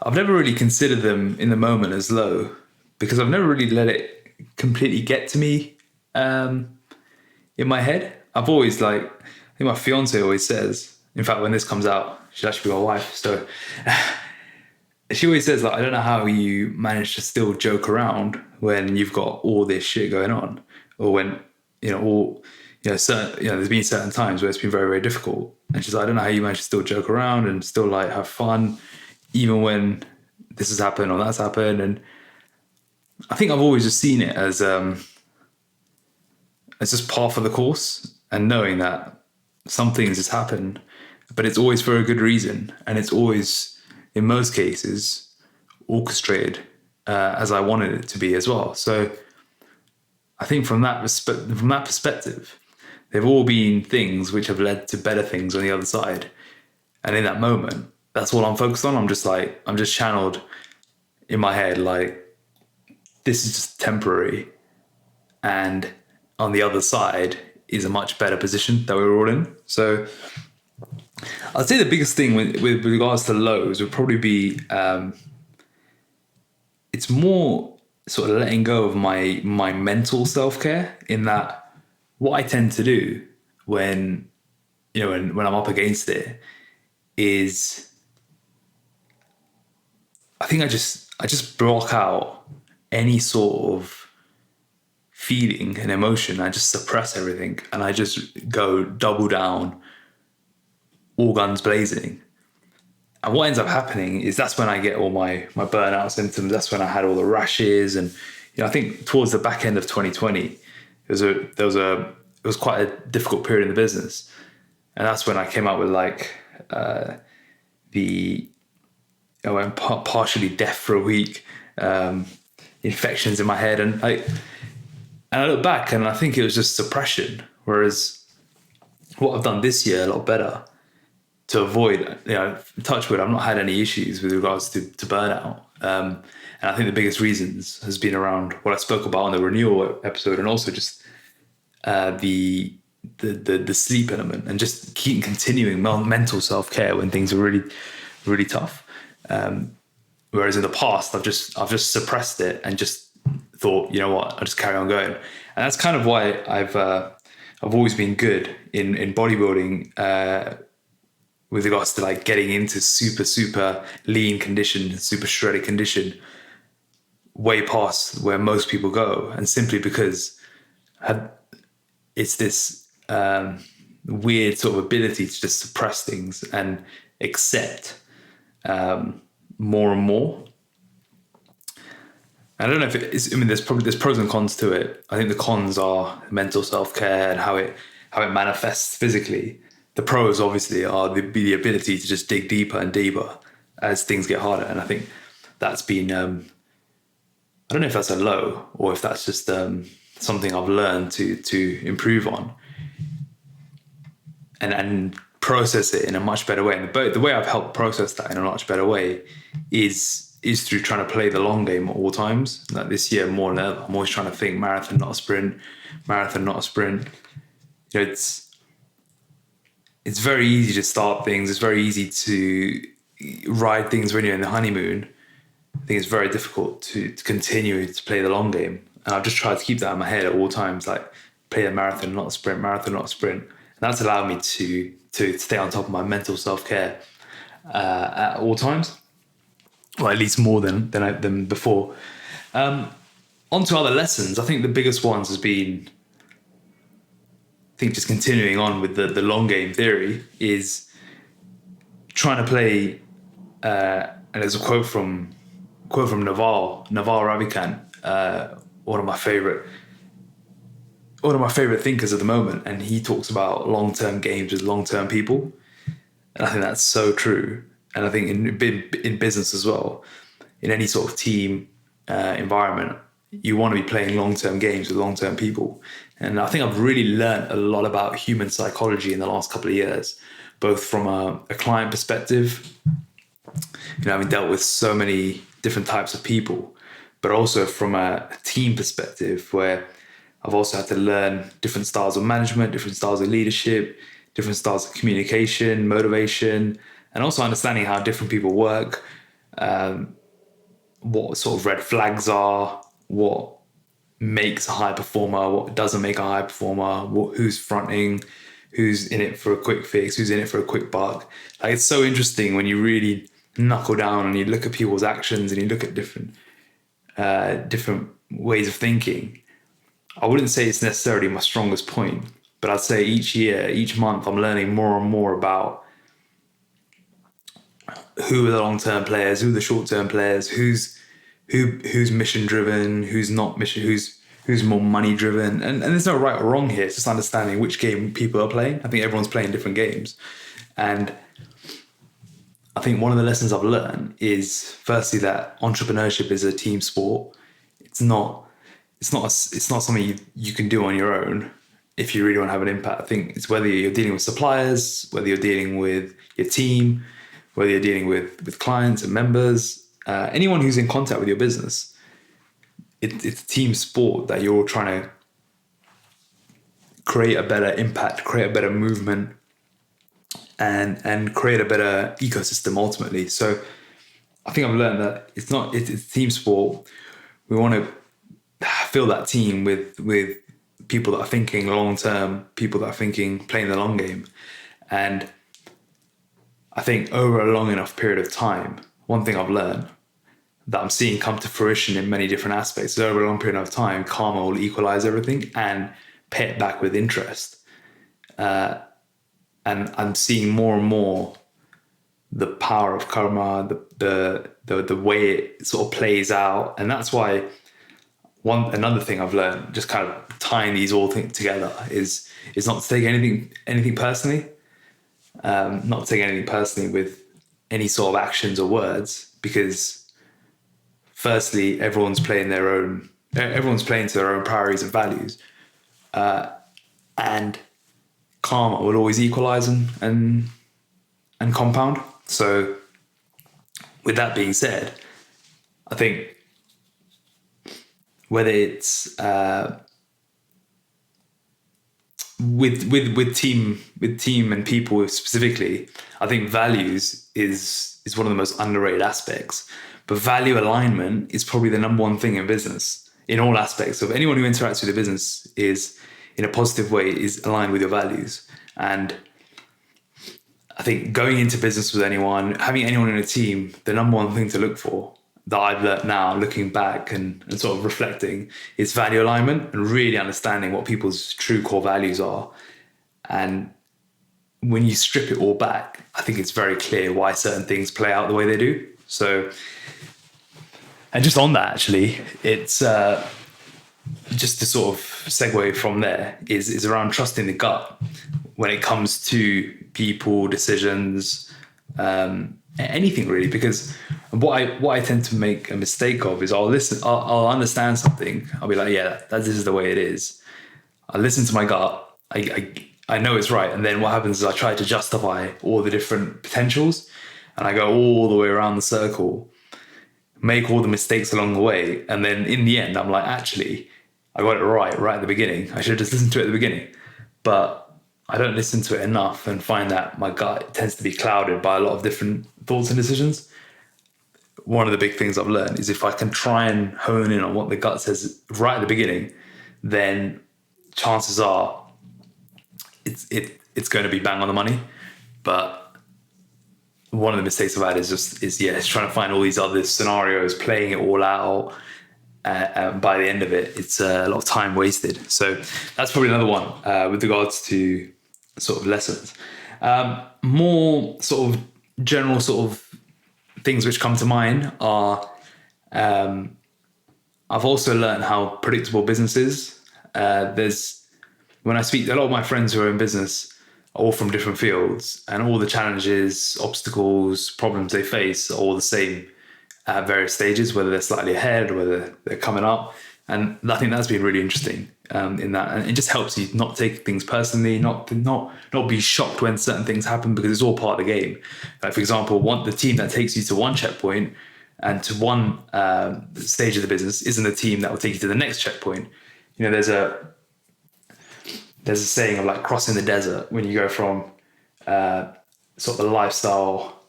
I've never really considered them in the moment as low because I've never really let it completely get to me in my head. I've always like, I think my fiance always says, in fact, when this comes out, she'll actually be my wife. So she always says, like, I don't know how you manage to still joke around when you've got all this shit going on, or when, certain, there's been certain times where it's been very, very difficult. And she's like, I don't know how you manage to still joke around and still like have fun, even when this has happened or that's happened. And I think I've always just seen it as just par for the course, and knowing that some things just happen, but it's always for a good reason. And it's always, in most cases, orchestrated as I wanted it to be as well. So I think from that perspective, they've all been things which have led to better things on the other side. And in that moment, that's all I'm focused on. I'm just channeled in my head, like, this is just temporary. And on the other side is a much better position that we're all in. So I'd say the biggest thing with regards to lows would probably be, it's more sort of letting go of my mental self-care, in that what I tend to do when I'm up against it is I think I just block out any sort of feeling and emotion. I just suppress everything and I just go double down, all guns blazing. And what ends up happening is that's when I get all my burnout symptoms. That's when I had all the rashes. And I think towards the back end of 2020, it was quite a difficult period in the business. And that's when I came out with like I went partially deaf for a week, infections in my head. And I look back and I think it was just suppression. Whereas what I've done this year a lot better to avoid, touch wood, I've not had any issues with regards to burnout. And I think the biggest reasons has been around what I spoke about on the renewal episode, and also just the sleep element, and just keep continuing mental self-care when things are really, really tough. Whereas in the past, I've just suppressed it and just thought, you know what, I'll just carry on going. And that's kind of why I've always been good in bodybuilding, with regards to like getting into super, super lean condition, super shredded condition, way past where most people go. And simply because it's this weird sort of ability to just suppress things and accept more and more. I don't know if it is, there's pros and cons to it. I think the cons are mental self-care and how it manifests physically. The pros obviously are the ability to just dig deeper and deeper as things get harder. And I think that's been, I don't know if that's a low or if that's just something I've learned to improve on and process it in a much better way. And the way I've helped process that in a much better way is through trying to play the long game at all times. Like this year more than ever, I'm always trying to think marathon, not a sprint, marathon, not a sprint. It's very easy to start things. It's very easy to ride things when you're in the honeymoon. I think it's very difficult to continue to play the long game. And I've just tried to keep that in my head at all times, like play a marathon, not a sprint, marathon, not a sprint. And that's allowed me to stay on top of my mental self-care at all times, or at least more than before. On to other lessons. I think the biggest ones has been, I think just continuing on with the long game theory, is trying to play, and there's a quote from Naval Ravikant, one of my favorite thinkers at the moment, and he talks about long-term games with long-term people, and I think that's so true. And I think in business as well, in any sort of team environment, you want to be playing long-term games with long-term people. And I think I've really learned a lot about human psychology in the last couple of years, both from a client perspective, having dealt with so many different types of people, but also from a team perspective, where I've also had to learn different styles of management, different styles of leadership, different styles of communication, motivation, and also understanding how different people work. what sort of red flags are, what makes a high performer, what doesn't make a high performer, who's fronting, who's in it for a quick fix, who's in it for a quick buck. Like, it's so interesting when you really knuckle down and you look at people's actions and you look at different ways of thinking. I wouldn't say it's necessarily my strongest point, but I'd say each year, each month, I'm learning more and more about who are the long-term players, who are the short-term players, who's mission driven, who's not mission, who's more money driven, and there's no right or wrong here. It's just understanding which game people are playing. I think everyone's playing different games, and I think one of the lessons I've learned is firstly that entrepreneurship is a team sport. It's not something you can do on your own if you really want to have an impact. I think it's whether you're dealing with suppliers, whether you're dealing with your team, whether you're dealing with clients and members, anyone who's in contact with your business. It's a team sport that you're trying to create a better impact, create a better movement, and create a better ecosystem ultimately. So I think I've learned that it's a team sport. We want to fill that team with people that are thinking long term, people that are thinking playing the long game. And I think over a long enough period of time, one thing I've learned that I'm seeing come to fruition in many different aspects is over a long period of time, karma will equalize everything and pay it back with interest. And I'm seeing more and more the power of karma, the way it sort of plays out. And that's why another thing I've learned, just kind of tying these all things together, is not to take anything personally. Not to take anything personally with any sort of actions or words, because firstly, everyone's playing to their own priorities and values. And karma will always equalize and compound. So with that being said, I think whether it's with team and people specifically, I think values is one of the most underrated aspects. But value alignment is probably the number one thing in business, in all aspects. So anyone who interacts with the business is, in a positive way, is aligned with your values. And I think going into business with anyone, having anyone in a team, the number one thing to look for that I've learned now, looking back and sort of reflecting, is value alignment and really understanding what people's true core values are. And when you strip it all back, I think it's very clear why certain things play out the way they do. So, and just on that, actually, it's just to sort of segue from there is around trusting the gut when it comes to people, decisions, anything really. Because what I tend to make a mistake of is I'll understand something, I'll be like, yeah, this is the way it is. I listen to my gut, I know it's right, and then what happens is I try to justify all the different potentials, and I go all the way around the circle, make all the mistakes along the way, and then in the end I'm like, actually, I got it right at the beginning. I should have just listened to it at the beginning. But I don't listen to it enough and find that my gut tends to be clouded by a lot of different thoughts and decisions. One of the big things I've learned is if I can try and hone in on what the gut says right at the beginning, then chances are it's going to be bang on the money. But one of the mistakes I've had is trying to find all these other scenarios, playing it all out. By the end of it, it's a lot of time wasted. So that's probably another one with regards to sort of lessons. More sort of general sort of things which come to mind are I've also learned how predictable business is. When I speak, a lot of my friends who are in business are all from different fields, and all the challenges, obstacles, problems they face are all the same at various stages, whether they're slightly ahead, whether they're coming up. And I think that's been really interesting in that. And it just helps you not take things personally, not be shocked when certain things happen, because it's all part of the game. Like, for example, the team that takes you to one checkpoint and to one stage of the business isn't the team that will take you to the next checkpoint. You know, there's a saying of like crossing the desert, when you go from sort of a lifestyle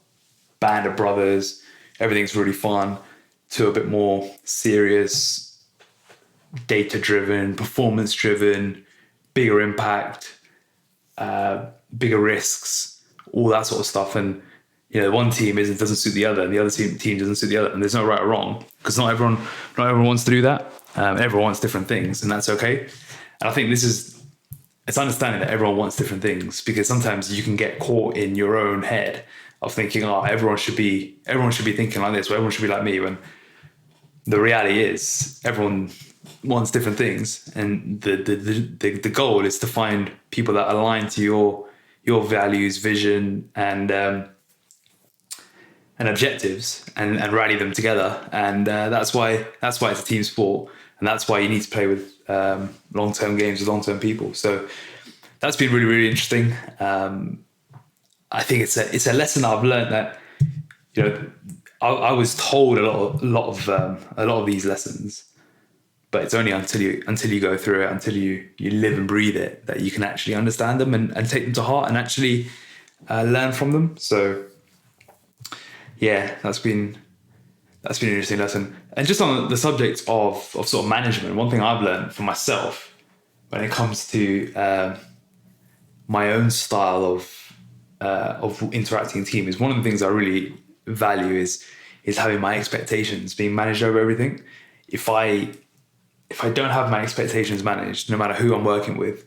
band of brothers everything's really fun, to a bit more serious, data-driven, performance-driven, bigger impact, bigger risks, all that sort of stuff. And one team doesn't suit the other, and the other team doesn't suit the other, and there's no right or wrong, because not everyone wants to do that. Everyone wants different things, and that's okay. And I think it's understanding that everyone wants different things, because sometimes you can get caught in your own head of thinking, oh, everyone should be thinking like this, or everyone should be like me, when the reality is everyone wants different things, and the goal is to find people that align to your values, vision, and objectives, and rally them together. And that's why it's a team sport, and that's why you need to play with long-term games with long-term people. So that's been really, really interesting. I think it's a lesson I've learned, that I was told a lot of these lessons, but it's only until you go through it, until you live and breathe it, that you can actually understand them and take them to heart and actually learn from them. So yeah, that's been an interesting lesson. And just on the subject of sort of management, one thing I've learned for myself when it comes to my own style of interacting in team, is one of the things I really value is having my expectations being managed over everything. If I don't have my expectations managed, no matter who I'm working with,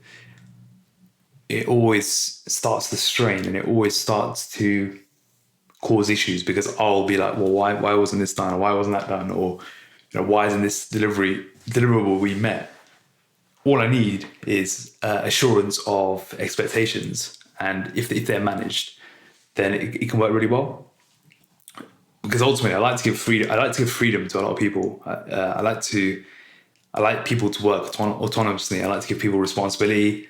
it always starts to strain, and it always starts to cause issues, because I'll be like, well, why wasn't this done, or why wasn't that done, or why isn't this deliverable we met? All I need is assurance of expectations, and if they're managed, then it can work really well. Because ultimately, I like to give freedom to a lot of people. I like people to work autonomously. I like to give people responsibility,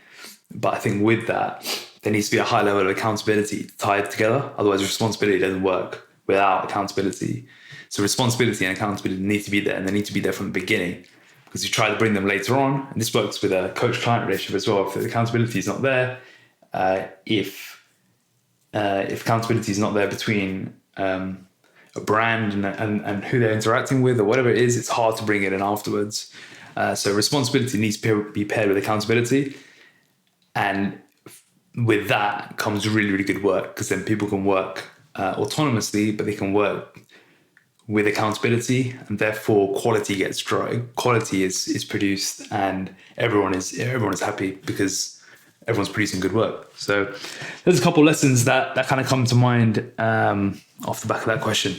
but I think with that, there needs to be a high level of accountability tied together. Otherwise, responsibility doesn't work without accountability. So responsibility and accountability need to be there, and they need to be there from the beginning, because you try to bring them later on. And this works with a coach-client relationship as well. If the accountability is not there, if accountability is not there between a brand and who they're interacting with, or whatever it is, it's hard to bring it in afterwards. So responsibility needs to be paired with accountability. And with that comes really, really good work, because then people can work autonomously, but they can work with accountability, and therefore quality is produced, and everyone is happy, because everyone's producing good work. So there's a couple of lessons that kind of come to mind off the back of that question.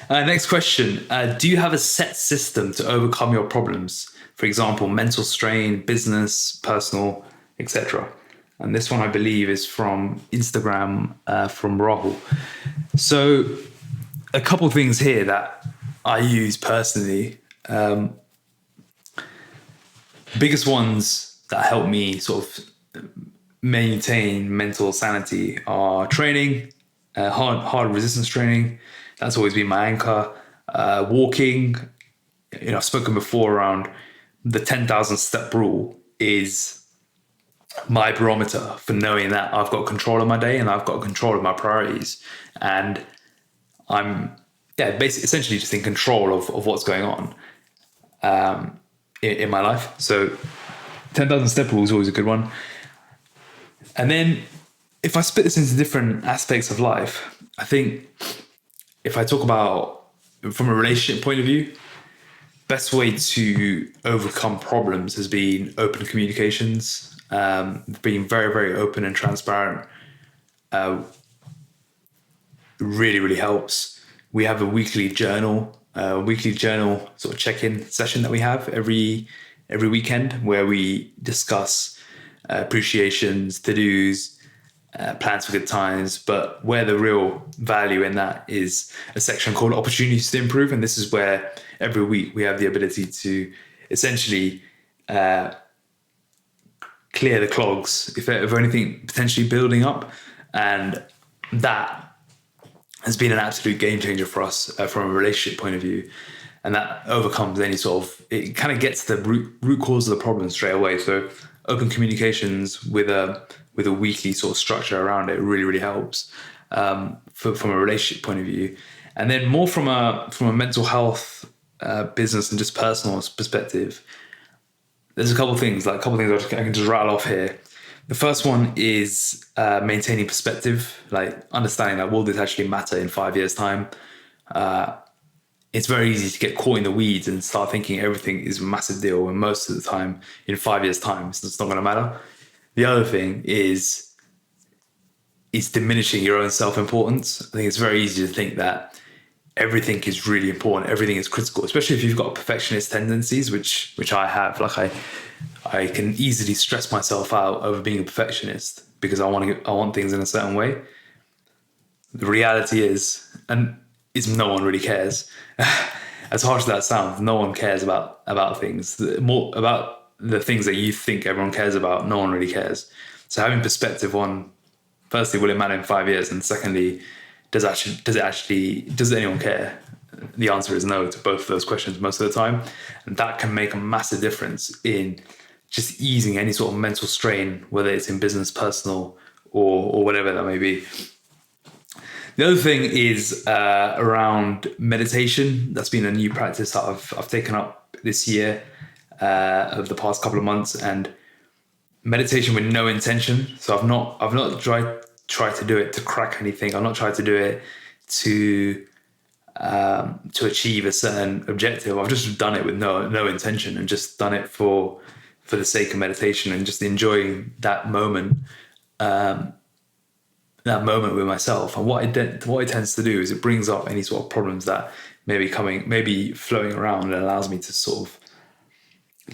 Next question. Do you have a set system to overcome your problems? For example, mental strain, business, personal, etc. And this one, I believe, is from Instagram, from Rahul. So a couple of things here that I use personally. Biggest ones that help me sort of maintain mental sanity are training, hard resistance training. That's always been my anchor. Walking, I've spoken before around the 10,000 step rule is my barometer for knowing that I've got control of my day and I've got control of my priorities. And I'm basically essentially just in control of what's going on in my life. So 10,000 step rule is always a good one. And then if I split this into different aspects of life, I think if I talk about from a relationship point of view, best way to overcome problems has been open communications, being very, very open and transparent. Really, really helps. We have a weekly journal sort of check-in session that we have every weekend, where we discuss appreciations, to-dos, plans for good times. But where the real value in that is a section called opportunities to improve. And this is where every week we have the ability to essentially clear the clogs if anything potentially building up. And that has been an absolute game changer for us from a relationship point of view. And that overcomes any sort of, it kind of gets the root cause of the problem straight away. So open communications with a weekly sort of structure around it really, really helps from a relationship point of view. And then more from a mental health, business and just personal perspective, there's a couple of things I can just rattle off here. The first one is maintaining perspective, like understanding that will this actually matter in 5 years' time? It's very easy to get caught in the weeds and start thinking everything is a massive deal, and most of the time, in 5 years' time, it's not going to matter. The other thing is diminishing your own self-importance. I think it's very easy to think that everything is really important, everything is critical, especially if you've got perfectionist tendencies, which I have. Like I can easily stress myself out over being a perfectionist because I want things in a certain way. The reality is no one really cares. As harsh as that sounds, no one cares about things. More about the things that you think everyone cares about, no one really cares. So having perspective on, firstly, will it matter in 5 years? And secondly, does anyone care? The answer is no to both of those questions most of the time. And that can make a massive difference in just easing any sort of mental strain, whether it's in business, personal, or whatever that may be. The other thing is around meditation. That's been a new practice that I've taken up this year, over the past couple of months, and meditation with no intention. So I've not tried to do it to crack anything. I've not tried to do it to achieve a certain objective. I've just done it with no intention, and just done it for the sake of meditation and just enjoying that moment. That moment with myself. And what it tends to do is it brings up any sort of problems that maybe floating around, and allows me to sort of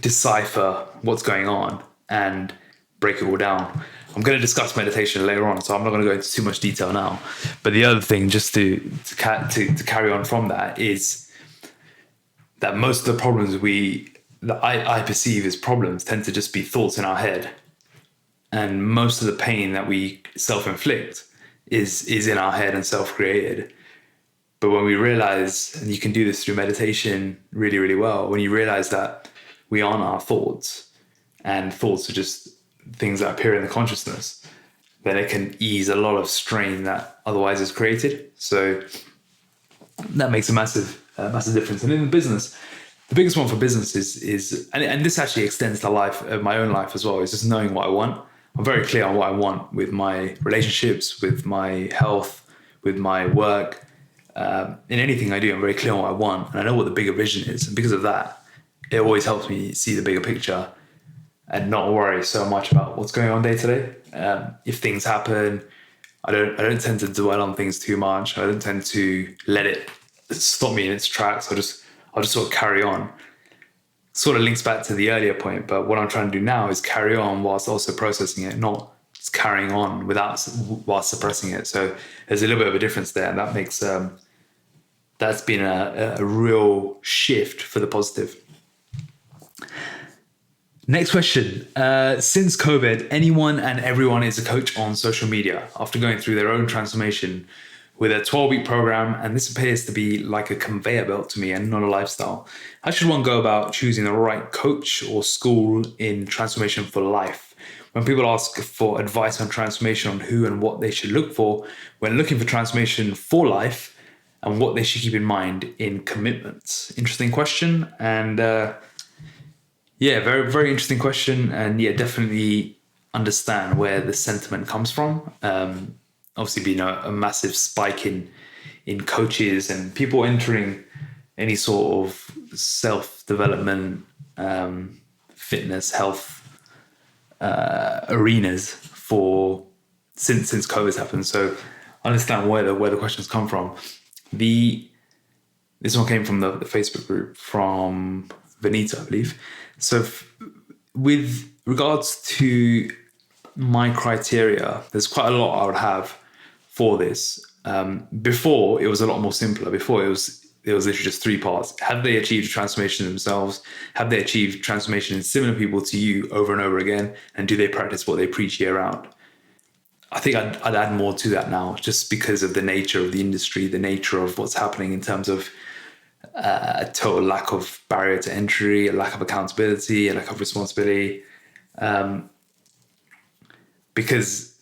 decipher what's going on and break it all down. I'm going to discuss meditation later on, so I'm not going to go into too much detail now. But the other thing, just to carry on from that, is that most of the problems that I perceive as problems tend to just be thoughts in our head. And most of the pain that we self-inflict is in our head and self-created. But when we realize, and you can do this through meditation really, really well, when you realize that we aren't our thoughts, and thoughts are just things that appear in the consciousness, then it can ease a lot of strain that otherwise is created. So that makes a massive difference. And in the business, the biggest one for business is and this actually extends to my own life as well, is just knowing what I want. I'm very clear on what I want with my relationships, with my health, with my work. In anything I do, I'm very clear on what I want, and I know what the bigger vision is. And because of that, it always helps me see the bigger picture and not worry so much about what's going on day to day. If things happen, I don't tend to dwell on things too much. I don't tend to let it stop me in its tracks. I'll just sort of carry on. Sort of links back to the earlier point, but what I'm trying to do now is carry on whilst also processing it, not just carrying on whilst suppressing it. So there's a little bit of a difference there, and that makes that's been a real shift for the positive. Next question. Since COVID, anyone and everyone is a coach on social media after going through their own transformation with a 12-week program, and this appears to be like a conveyor belt to me and not a lifestyle. How should one go about choosing the right coach or school in transformation for life? When people ask for advice on transformation, on who and what they should look for when looking for transformation for life, and what they should keep in mind in commitments. Interesting question. And very, very interesting question. And definitely understand where the sentiment comes from. Obviously been a massive spike in coaches and people entering any sort of self-development, fitness, health arenas since COVID's happened. So I understand where the questions come from. This one came from the Facebook group from Vanita, I believe. So with regards to my criteria, there's quite a lot I would have for this. Before, it was a lot more simpler. Before, it was literally just 3 parts. Have they achieved transformation themselves? Have they achieved transformation in similar people to you over and over again? And do they practice what they preach year round? I think I'd add more to that now, just because of the nature of the industry, the nature of what's happening in terms of a total lack of barrier to entry, a lack of accountability, a lack of responsibility. Because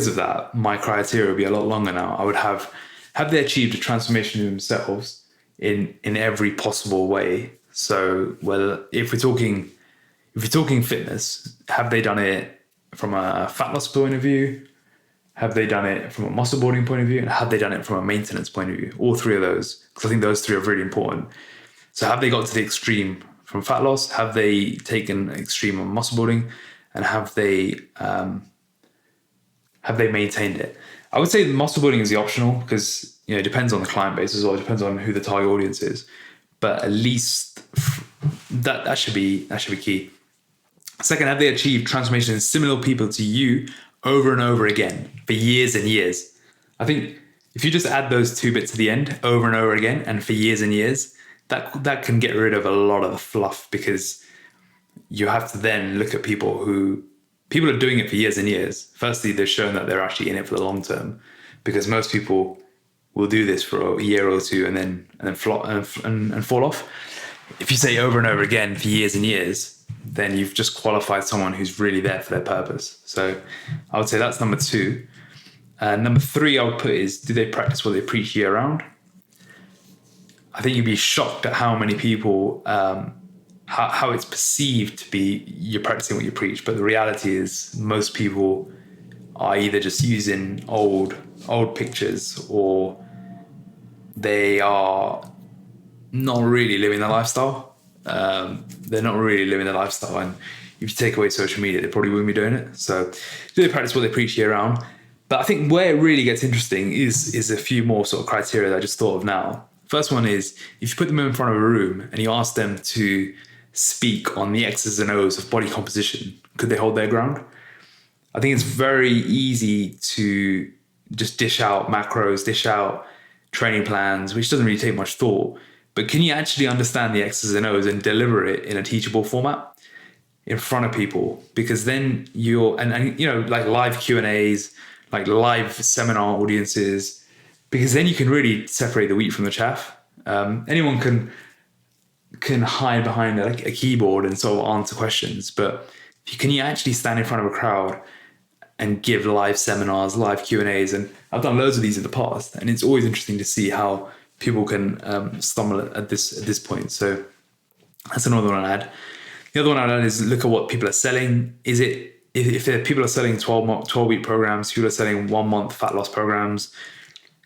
of that, my criteria would be a lot longer now. I would have have they achieved a transformation in themselves in every possible way? So, well, if we're talking fitness, have they done it from a fat loss point of view? Have they done it from a muscle building point of view? And have they done it from a maintenance point of view? All three of those, because I think those three are really important. So have they got to the extreme from fat loss? Have they taken extreme on muscle building? And have they maintained it? I would say muscle building is the optional, because it depends on the client base as well. It depends on who the target audience is. But at least that should be key. Second, have they achieved transformation in similar people to you over and over again for years and years? I think if you just add those two bits to the end, over and over again, and for years and years, that can get rid of a lot of the fluff, because you have to then look at people are doing it for years and years. Firstly, they've shown that they're actually in it for the long term, because most people will do this for a year or two and then fall off. If you say over and over again for years and years, then you've just qualified someone who's really there for their purpose. So I would say that's number two. Number three, I would put is, do they practice what they preach year round? I think you'd be shocked at how many people, how it's perceived to be you're practicing what you preach. But the reality is most people are either just using old pictures, or they are not really living the lifestyle. They're not really living the lifestyle. And if you take away social media, they probably wouldn't be doing it. So do they practice what they preach year round? But I think where it really gets interesting is a few more sort of criteria that I just thought of now. First one is, if you put them in front of a room and you ask them to speak on the X's and O's of body composition, could they hold their ground? I think it's very easy to just dish out macros, dish out training plans, which doesn't really take much thought. But can you actually understand the X's and O's and deliver it in a teachable format in front of people? Because then like live Q&As, like live seminar audiences, because then you can really separate the wheat from the chaff. Anyone can hide behind a keyboard and sort of answer questions, but can you actually stand in front of a crowd and give live seminars, live Q&As? And I've done loads of these in the past, and it's always interesting to see how people can stumble at this point. So that's another one I'd add. The other one I'd add is look at what people are selling. If people are selling 12-week programs, people are selling 1 month fat loss programs,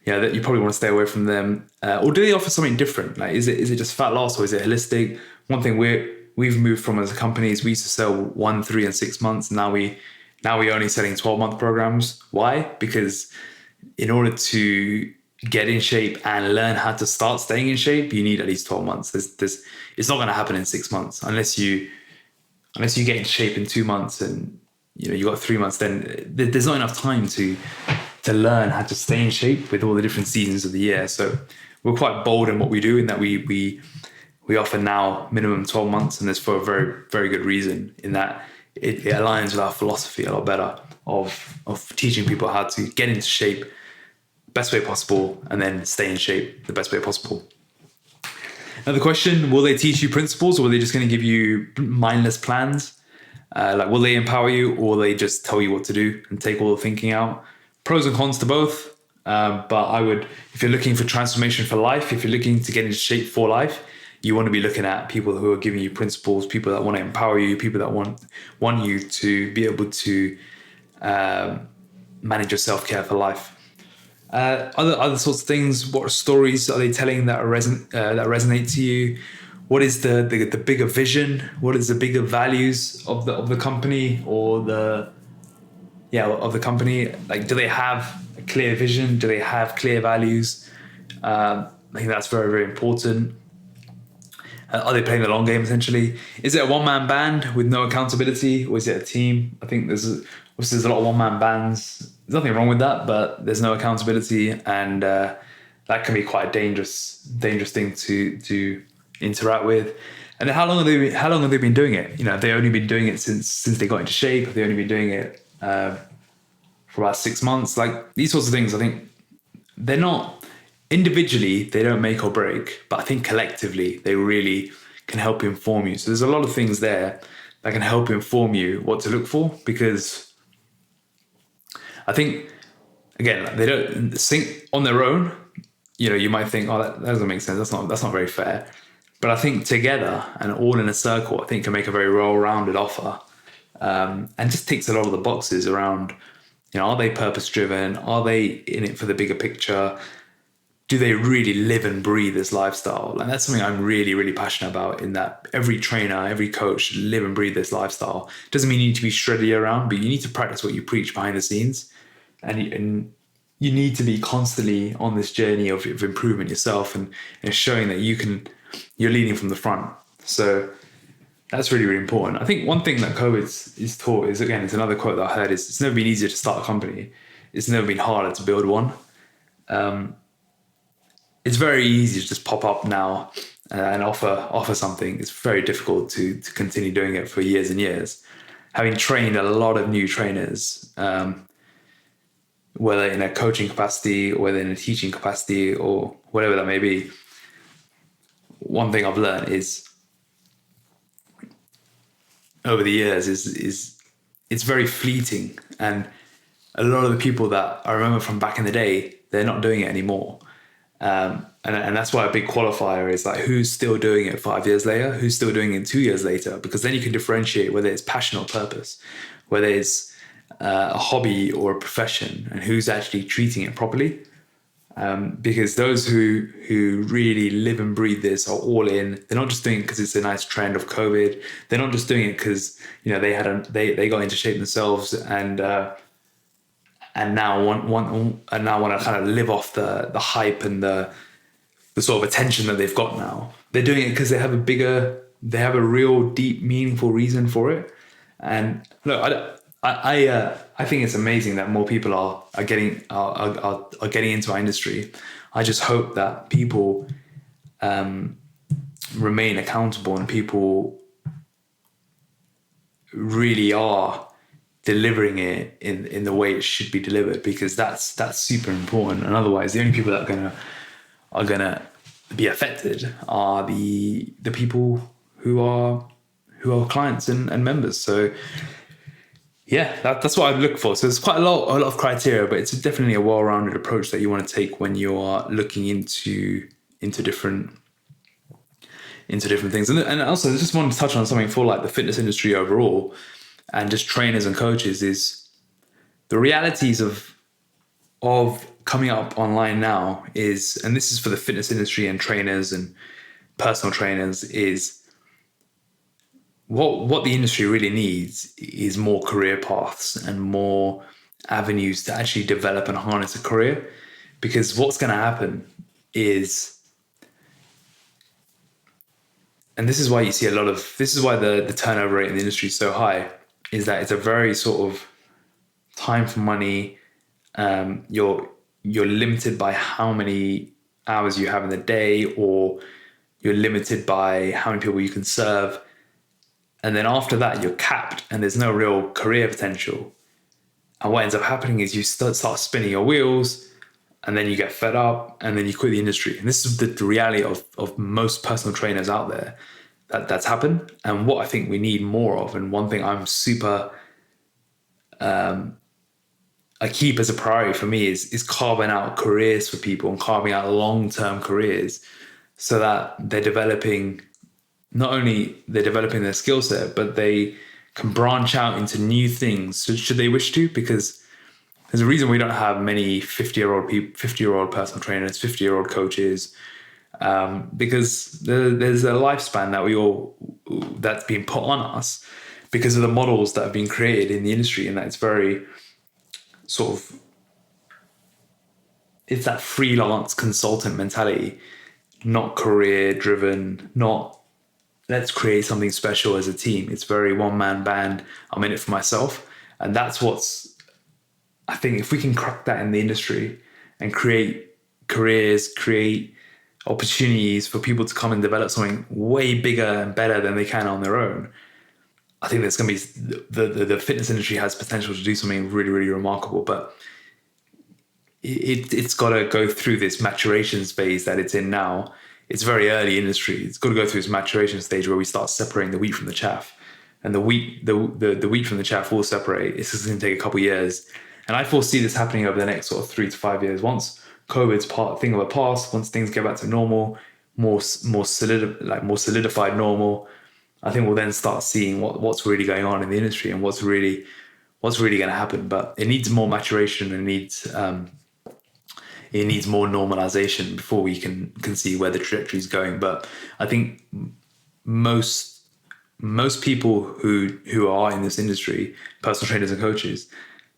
that you probably want to stay away from them. Or do they offer something different? Like, is it just fat loss, or is it holistic? One thing we've moved from as a company is we used to sell 1, 3, and 6 months. Now we're only selling 12-month programs. Why? Because in order to get in shape and learn how to start staying in shape, you need at least 12 months. It's not going to happen in 6 months unless you get in shape in 2 months and you got 3 months. Then there's not enough time to learn how to stay in shape with all the different seasons of the year. So we're quite bold in what we do, in that we offer now minimum 12 months, and that's for a very, very good reason, in that it aligns with our philosophy a lot better of teaching people how to get into shape the best way possible and then stay in shape the best way possible. Another question, will they teach you principles, or are they just going to give you mindless plans? Will they empower you, or will they just tell you what to do and take all the thinking out? Pros and cons to both. But I would, if you're looking for transformation for life, if you're looking to get into shape for life, you want to be looking at people who are giving you principles, people that want to empower you, people that want you to be able to manage your self-care for life. Other sorts of things. What stories are they telling that resonate to you? What is the bigger vision? What is the bigger values of the company, or of the company? Like, do they have a clear vision? Do they have clear values? I think that's very, very important. Are they playing the long game, essentially? Is it a one-man band with no accountability, or is it a team? I think there's a lot of one-man bands. There's nothing wrong with that, but there's no accountability, and that can be quite a dangerous thing to interact with. And then how long have they been doing it? Have they only been doing it since they got into shape? Have they only been doing it for about 6 months? Like, these sorts of things, I think they're not individually, they don't make or break, but I think collectively they really can help inform you. So there's a lot of things there that can help inform you what to look for, because I think, again, they don't think on their own. you might think, oh, that doesn't make sense. That's not very fair. But I think together and all in a circle, I think can make a very well-rounded offer, and just ticks a lot of the boxes around, are they purpose-driven? Are they in it for the bigger picture? Do they really live and breathe this lifestyle? And that's something I'm really, really passionate about, in that every trainer, every coach should live and breathe this lifestyle. Doesn't mean you need to be shredded around, but you need to practice what you preach behind the scenes. And you need to be constantly on this journey of improvement yourself, and showing that you're leading from the front. So that's really, really important. I think one thing that COVID is taught is, again, it's another quote that I heard, is it's never been easier to start a company. It's never been harder to build one. It's very easy to just pop up now and offer something. It's very difficult to continue doing it for years and years. Having trained a lot of new trainers, whether in a coaching capacity or whether in a teaching capacity or whatever that may be, one thing I've learned is over the years is it's very fleeting. And a lot of the people that I remember from back in the day, they're not doing it anymore. And that's why a big qualifier is like, who's still doing it 5 years later? Who's still doing it 2 years later? Because then you can differentiate whether it's passion or purpose, whether it's a hobby or a profession, and who's actually treating it properly. Because those who really live and breathe this are all in. They're not just doing it because it's a nice trend of COVID. They're not just doing it because they got into shape themselves and now want to kind of live off the hype and the sort of attention that they've got now. They're doing it because they have a real deep, meaningful reason for it. And look, I think it's amazing that more people are getting into our industry. I just hope that people remain accountable and people really are delivering it in the way it should be delivered, because that's super important. And otherwise, the only people that are gonna be affected are the people who are clients and members. So yeah, that's what I look for. So there's quite a lot of criteria, but it's definitely a well-rounded approach that you want to take when you are looking into different things. And also, I just wanted to touch on something for like the fitness industry overall, and just trainers and coaches, is the realities of coming up online now is, and this is for the fitness industry and trainers and personal trainers, is what the industry really needs is more career paths and more avenues to actually develop and harness a career. Because what's going to happen is, and this is why you see this is why the turnover rate in the industry is so high, is that it's a very sort of time for money. You're limited by how many hours you have in the day, or you're limited by how many people you can serve. And then after that, you're capped and there's no real career potential. And what ends up happening is you start spinning your wheels, and then you get fed up, and then you quit the industry. And this is the reality of most personal trainers out there. That's happened. And what I think we need more of, and one thing I'm super I keep as a priority for me, is carving out careers for people and carving out long-term careers, so that they're developing their skill set, but they can branch out into new things should they wish to. Because there's a reason we don't have many 50-year-old personal trainers, 50-year-old coaches, because there's a lifespan that's been put on us because of the models that have been created in the industry, and that it's very sort of, it's that freelance consultant mentality, not career driven, not let's create something special as a team. It's very one-man band. I'm in it for myself. And that's I think if we can crack that in the industry and create careers, create opportunities for people to come and develop something way bigger and better than they can on their own, I think there's going to be, the fitness industry has potential to do something really, really remarkable. But it's got to go through this maturation phase that it's in now. It's very early industry. It's got to go through this maturation stage where we start separating the wheat from the chaff. And the wheat from the chaff will separate. It's just going to take a couple of years. And I foresee this happening over the next sort of 3 to 5 years. Once COVID's thing of the past. Once things get back to normal, more solidified normal, I think we'll then start seeing what's really going on in the industry and what's really going to happen. But it needs more maturation and it needs more normalization before we can see where the trajectory is going. But I think most people who are in this industry, personal trainers and coaches,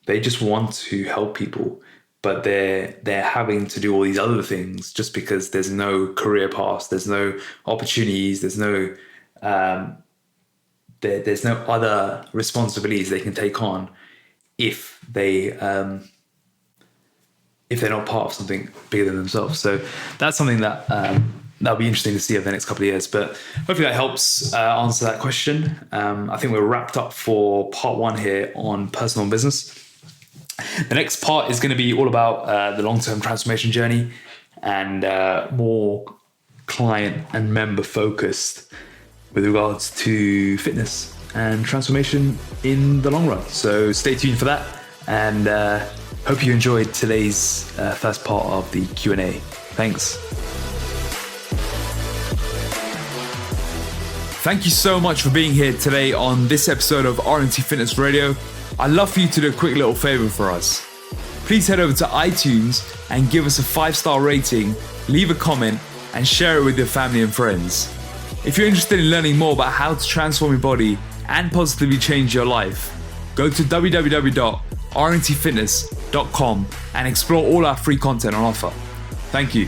they just want to help people, but they're having to do all these other things just because there's no career path, there's no opportunities, there's no other responsibilities they can take on if they're not part of something bigger than themselves. So that's something that that'll be interesting to see over the next couple of years. But hopefully that helps answer that question. I think we're wrapped up for part 1 here on personal and business. The next part is going to be all about the long-term transformation journey and more client and member focused with regards to fitness and transformation in the long run. So stay tuned for that, and hope you enjoyed today's first part of the Q&A. Thanks. Thank you so much for being here today on this episode of R&T Fitness Radio. I'd love for you to do a quick little favor for us. Please head over to iTunes and give us a 5-star rating, leave a comment, and share it with your family and friends. If you're interested in learning more about how to transform your body and positively change your life, go to www.rntfitness.com and explore all our free content on offer. Thank you.